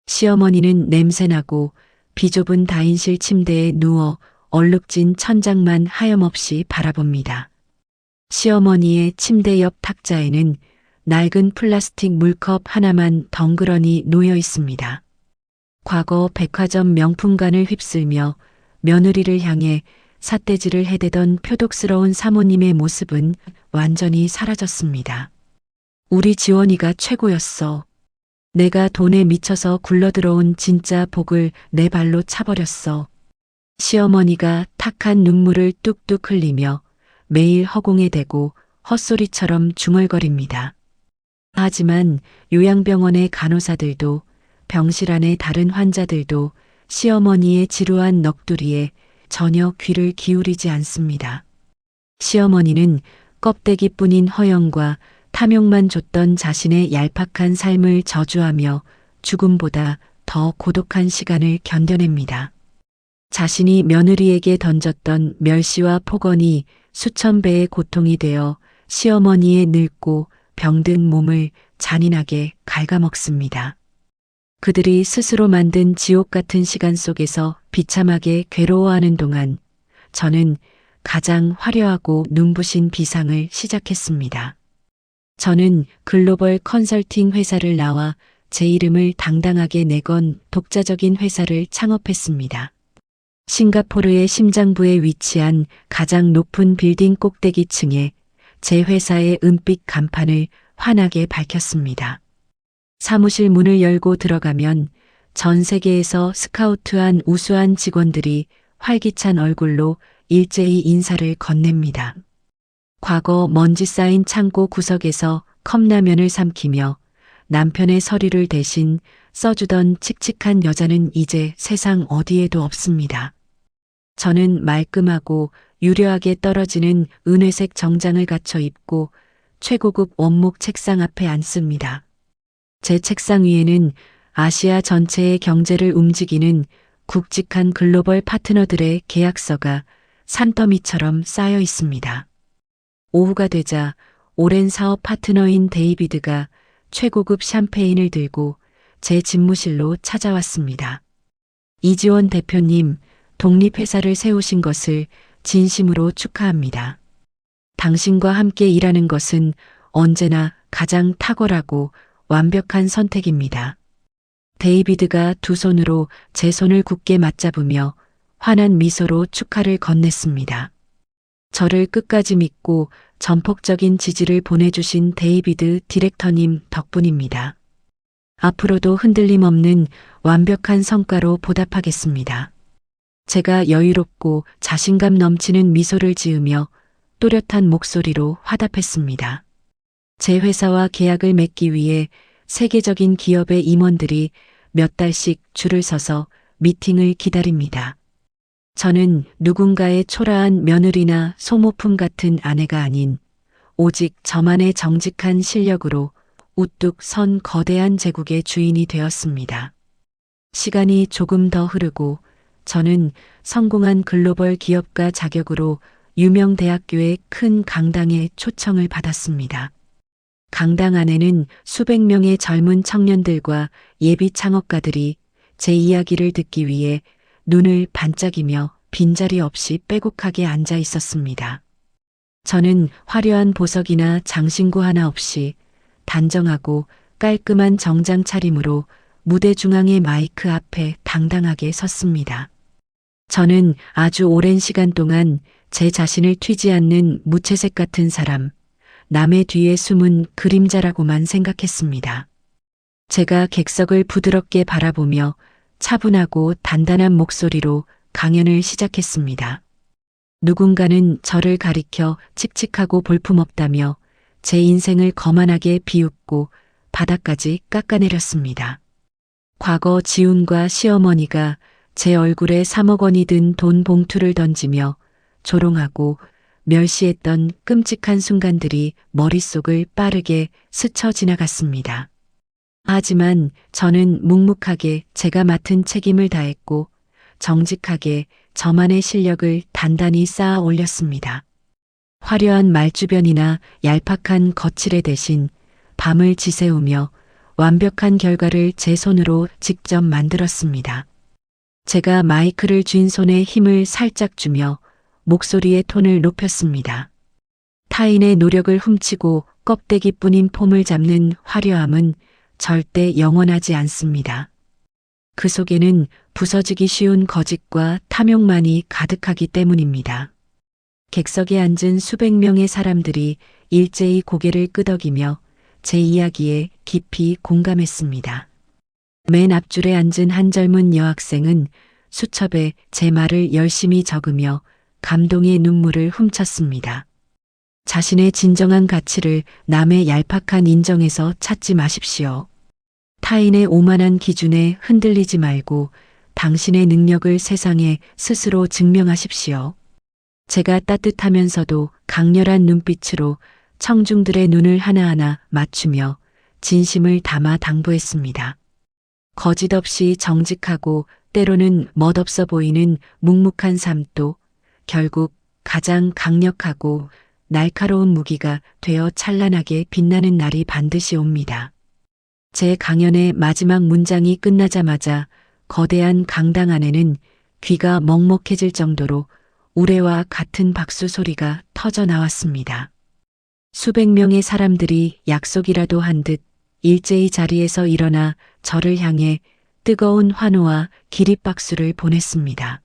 시어머니는 냄새나고 비좁은 다인실 침대에 누워 얼룩진 천장만 하염없이 바라봅니다. 시어머니의 침대 옆 탁자에는 낡은 플라스틱 물컵 하나만 덩그러니 놓여 있습니다. 과거 백화점 명품관을 휩쓸며 며느리를 향해 삿대질을 해대던 표독스러운 사모님의 모습은 완전히 사라졌습니다. 우리 지원이가 최고였어. 내가 돈에 미쳐서 굴러들어온 진짜 복을 내 발로 차버렸어. 시어머니가 탁한 눈물을 뚝뚝 흘리며 매일 허공에 대고 헛소리처럼 중얼거립니다. 하지만 요양병원의 간호사들도 병실 안의 다른 환자들도 시어머니의 지루한 넋두리에 전혀 귀를 기울이지 않습니다. 시어머니는 껍데기뿐인 허영과 탐욕만 줬던 자신의 얄팍한 삶을 저주하며 죽음보다 더 고독한 시간을 견뎌냅니다. 자신이 며느리에게 던졌던 멸시와 폭언이 수천 배의 고통이 되어 시어머니의 늙고 병든 몸을 잔인하게 갉아먹습니다. 그들이 스스로 만든 지옥 같은 시간 속에서 비참하게 괴로워하는 동안 저는 가장 화려하고 눈부신 비상을 시작했습니다. 저는 글로벌 컨설팅 회사를 나와 제 이름을 당당하게 내건 독자적인 회사를 창업했습니다. 싱가포르의 심장부에 위치한 가장 높은 빌딩 꼭대기층에 제 회사의 은빛 간판을 환하게 밝혔습니다. 사무실 문을 열고 들어가면 전 세계에서 스카우트한 우수한 직원들이 활기찬 얼굴로 일제히 인사를 건넵니다. 과거 먼지 쌓인 창고 구석에서 컵라면을 삼키며 남편의 서류를 대신 써주던 칙칙한 여자는 이제 세상 어디에도 없습니다. 저는 말끔하고 유려하게 떨어지는 은회색 정장을 갖춰 입고 최고급 원목 책상 앞에 앉습니다. 제 책상 위에는 아시아 전체의 경제를 움직이는 굵직한 글로벌 파트너들의 계약서가 산더미처럼 쌓여 있습니다. 오후가 되자 오랜 사업 파트너인 데이비드가 최고급 샴페인을 들고 제 집무실로 찾아왔습니다. 이지원 대표님, 독립회사를 세우신 것을 진심으로 축하합니다. 당신과 함께 일하는 것은 언제나 가장 탁월하고 완벽한 선택입니다. 데이비드가 두 손으로 제 손을 굳게 맞잡으며 환한 미소로 축하를 건넸습니다. 저를 끝까지 믿고 전폭적인 지지를 보내주신 데이비드 디렉터님 덕분입니다. 앞으로도 흔들림 없는 완벽한 성과로 보답하겠습니다. 제가 여유롭고 자신감 넘치는 미소를 지으며 또렷한 목소리로 화답했습니다. 제 회사와 계약을 맺기 위해 세계적인 기업의 임원들이 몇 달씩 줄을 서서 미팅을 기다립니다. 저는 누군가의 초라한 며느리나 소모품 같은 아내가 아닌 오직 저만의 정직한 실력으로 우뚝 선 거대한 제국의 주인이 되었습니다. 시간이 조금 더 흐르고 저는 성공한 글로벌 기업가 자격으로 유명 대학교의 큰 강당에 초청을 받았습니다. 강당 안에는 수백 명의 젊은 청년들과 예비 창업가들이 제 이야기를 듣기 위해 눈을 반짝이며 빈자리 없이 빼곡하게 앉아 있었습니다. 저는 화려한 보석이나 장신구 하나 없이 단정하고 깔끔한 정장 차림으로 무대 중앙의 마이크 앞에 당당하게 섰습니다. 저는 아주 오랜 시간 동안 제 자신을 튀지 않는 무채색 같은 사람, 남의 뒤에 숨은 그림자라고만 생각했습니다. 제가 객석을 부드럽게 바라보며 차분하고 단단한 목소리로 강연을 시작했습니다. 누군가는 저를 가리켜 칙칙하고 볼품없다며 제 인생을 거만하게 비웃고 바닥까지 깎아내렸습니다. 과거 지훈과 시어머니가 제 얼굴에 3억 원이 든 돈 봉투를 던지며 조롱하고 멸시했던 끔찍한 순간들이 머릿속을 빠르게 스쳐 지나갔습니다. 하지만 저는 묵묵하게 제가 맡은 책임을 다했고 정직하게 저만의 실력을 단단히 쌓아 올렸습니다. 화려한 말주변이나 얄팍한 거칠애 대신 밤을 지새우며 완벽한 결과를 제 손으로 직접 만들었습니다. 제가 마이크를 쥔 손에 힘을 살짝 주며 목소리의 톤을 높였습니다. 타인의 노력을 훔치고 껍데기뿐인 폼을 잡는 화려함은 절대 영원하지 않습니다. 그 속에는 부서지기 쉬운 거짓과 탐욕만이 가득하기 때문입니다. 객석에 앉은 수백 명의 사람들이 일제히 고개를 끄덕이며 제 이야기에 깊이 공감했습니다. 맨 앞줄에 앉은 한 젊은 여학생은 수첩에 제 말을 열심히 적으며 감동의 눈물을 훔쳤습니다. 자신의 진정한 가치를 남의 얄팍한 인정에서 찾지 마십시오. 타인의 오만한 기준에 흔들리지 말고 당신의 능력을 세상에 스스로 증명하십시오. 제가 따뜻하면서도 강렬한 눈빛으로 청중들의 눈을 하나하나 맞추며 진심을 담아 당부했습니다. 거짓 없이 정직하고 때로는 멋없어 보이는 묵묵한 삶도 결국 가장 강력하고 날카로운 무기가 되어 찬란하게 빛나는 날이 반드시 옵니다. 제 강연의 마지막 문장이 끝나자마자 거대한 강당 안에는 귀가 먹먹해질 정도로 우레와 같은 박수 소리가 터져 나왔습니다. 수백 명의 사람들이 약속이라도 한 듯 일제히 자리에서 일어나 저를 향해 뜨거운 환호와 기립박수를 보냈습니다.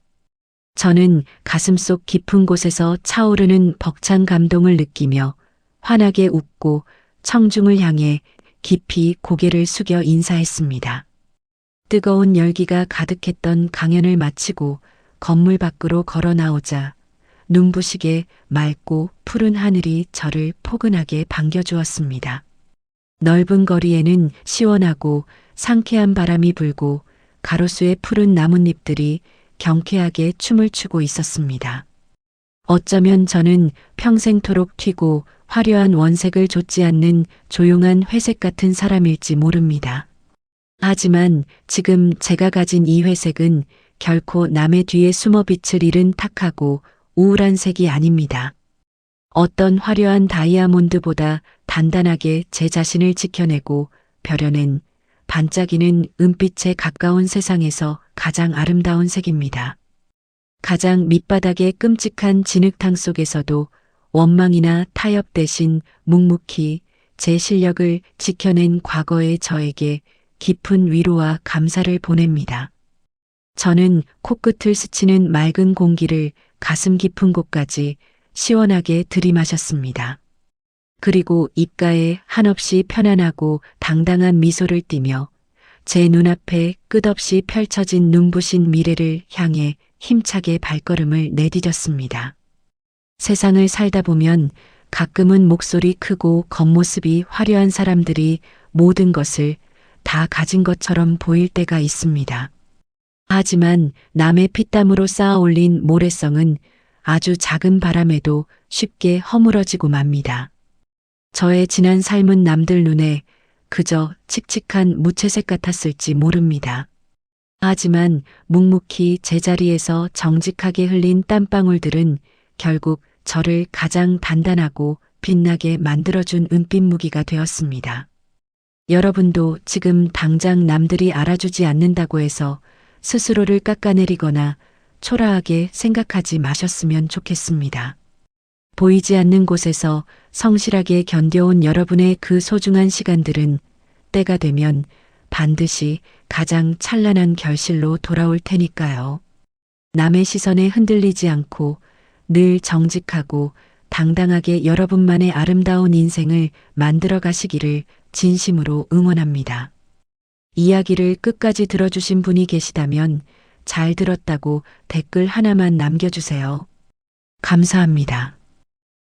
저는 가슴속 깊은 곳에서 차오르는 벅찬 감동을 느끼며 환하게 웃고 청중을 향해 깊이 고개를 숙여 인사했습니다. 뜨거운 열기가 가득했던 강연을 마치고 건물 밖으로 걸어 나오자 눈부시게 맑고 푸른 하늘이 저를 포근하게 반겨주었습니다. 넓은 거리에는 시원하고 상쾌한 바람이 불고 가로수의 푸른 나뭇잎들이 경쾌하게 춤을 추고 있었습니다. 어쩌면 저는 평생토록 튀고 화려한 원색을 좇지 않는 조용한 회색 같은 사람일지 모릅니다. 하지만 지금 제가 가진 이 회색은 결코 남의 뒤에 숨어 빛을 잃은 탁하고 우울한 색이 아닙니다. 어떤 화려한 다이아몬드보다 단단하게 제 자신을 지켜내고 벼려낸 반짝이는 은빛에 가까운 세상에서 가장 아름다운 색입니다. 가장 밑바닥의 끔찍한 진흙탕 속에서도 원망이나 타협 대신 묵묵히 제 실력을 지켜낸 과거의 저에게 깊은 위로와 감사를 보냅니다. 저는 코끝을 스치는 맑은 공기를 가슴 깊은 곳까지 시원하게 들이마셨습니다. 그리고 입가에 한없이 편안하고 당당한 미소를 띠며 제 눈앞에 끝없이 펼쳐진 눈부신 미래를 향해 힘차게 발걸음을 내디뎠습니다. 세상을 살다 보면 가끔은 목소리 크고 겉모습이 화려한 사람들이 모든 것을 다 가진 것처럼 보일 때가 있습니다. 하지만 남의 피땀으로 쌓아 올린 모래성은 아주 작은 바람에도 쉽게 허물어지고 맙니다. 저의 지난 삶은 남들 눈에 그저 칙칙한 무채색 같았을지 모릅니다. 하지만 묵묵히 제자리에서 정직하게 흘린 땀방울들은 결국 저를 가장 단단하고 빛나게 만들어준 은빛 무기가 되었습니다. 여러분도 지금 당장 남들이 알아주지 않는다고 해서 스스로를 깎아내리거나 초라하게 생각하지 마셨으면 좋겠습니다. 보이지 않는 곳에서 성실하게 견뎌온 여러분의 그 소중한 시간들은 때가 되면 반드시 가장 찬란한 결실로 돌아올 테니까요. 남의 시선에 흔들리지 않고 늘 정직하고 당당하게 여러분만의 아름다운 인생을 만들어 가시기를 진심으로 응원합니다. 이야기를 끝까지 들어주신 분이 계시다면 잘 들었다고 댓글 하나만 남겨주세요. 감사합니다.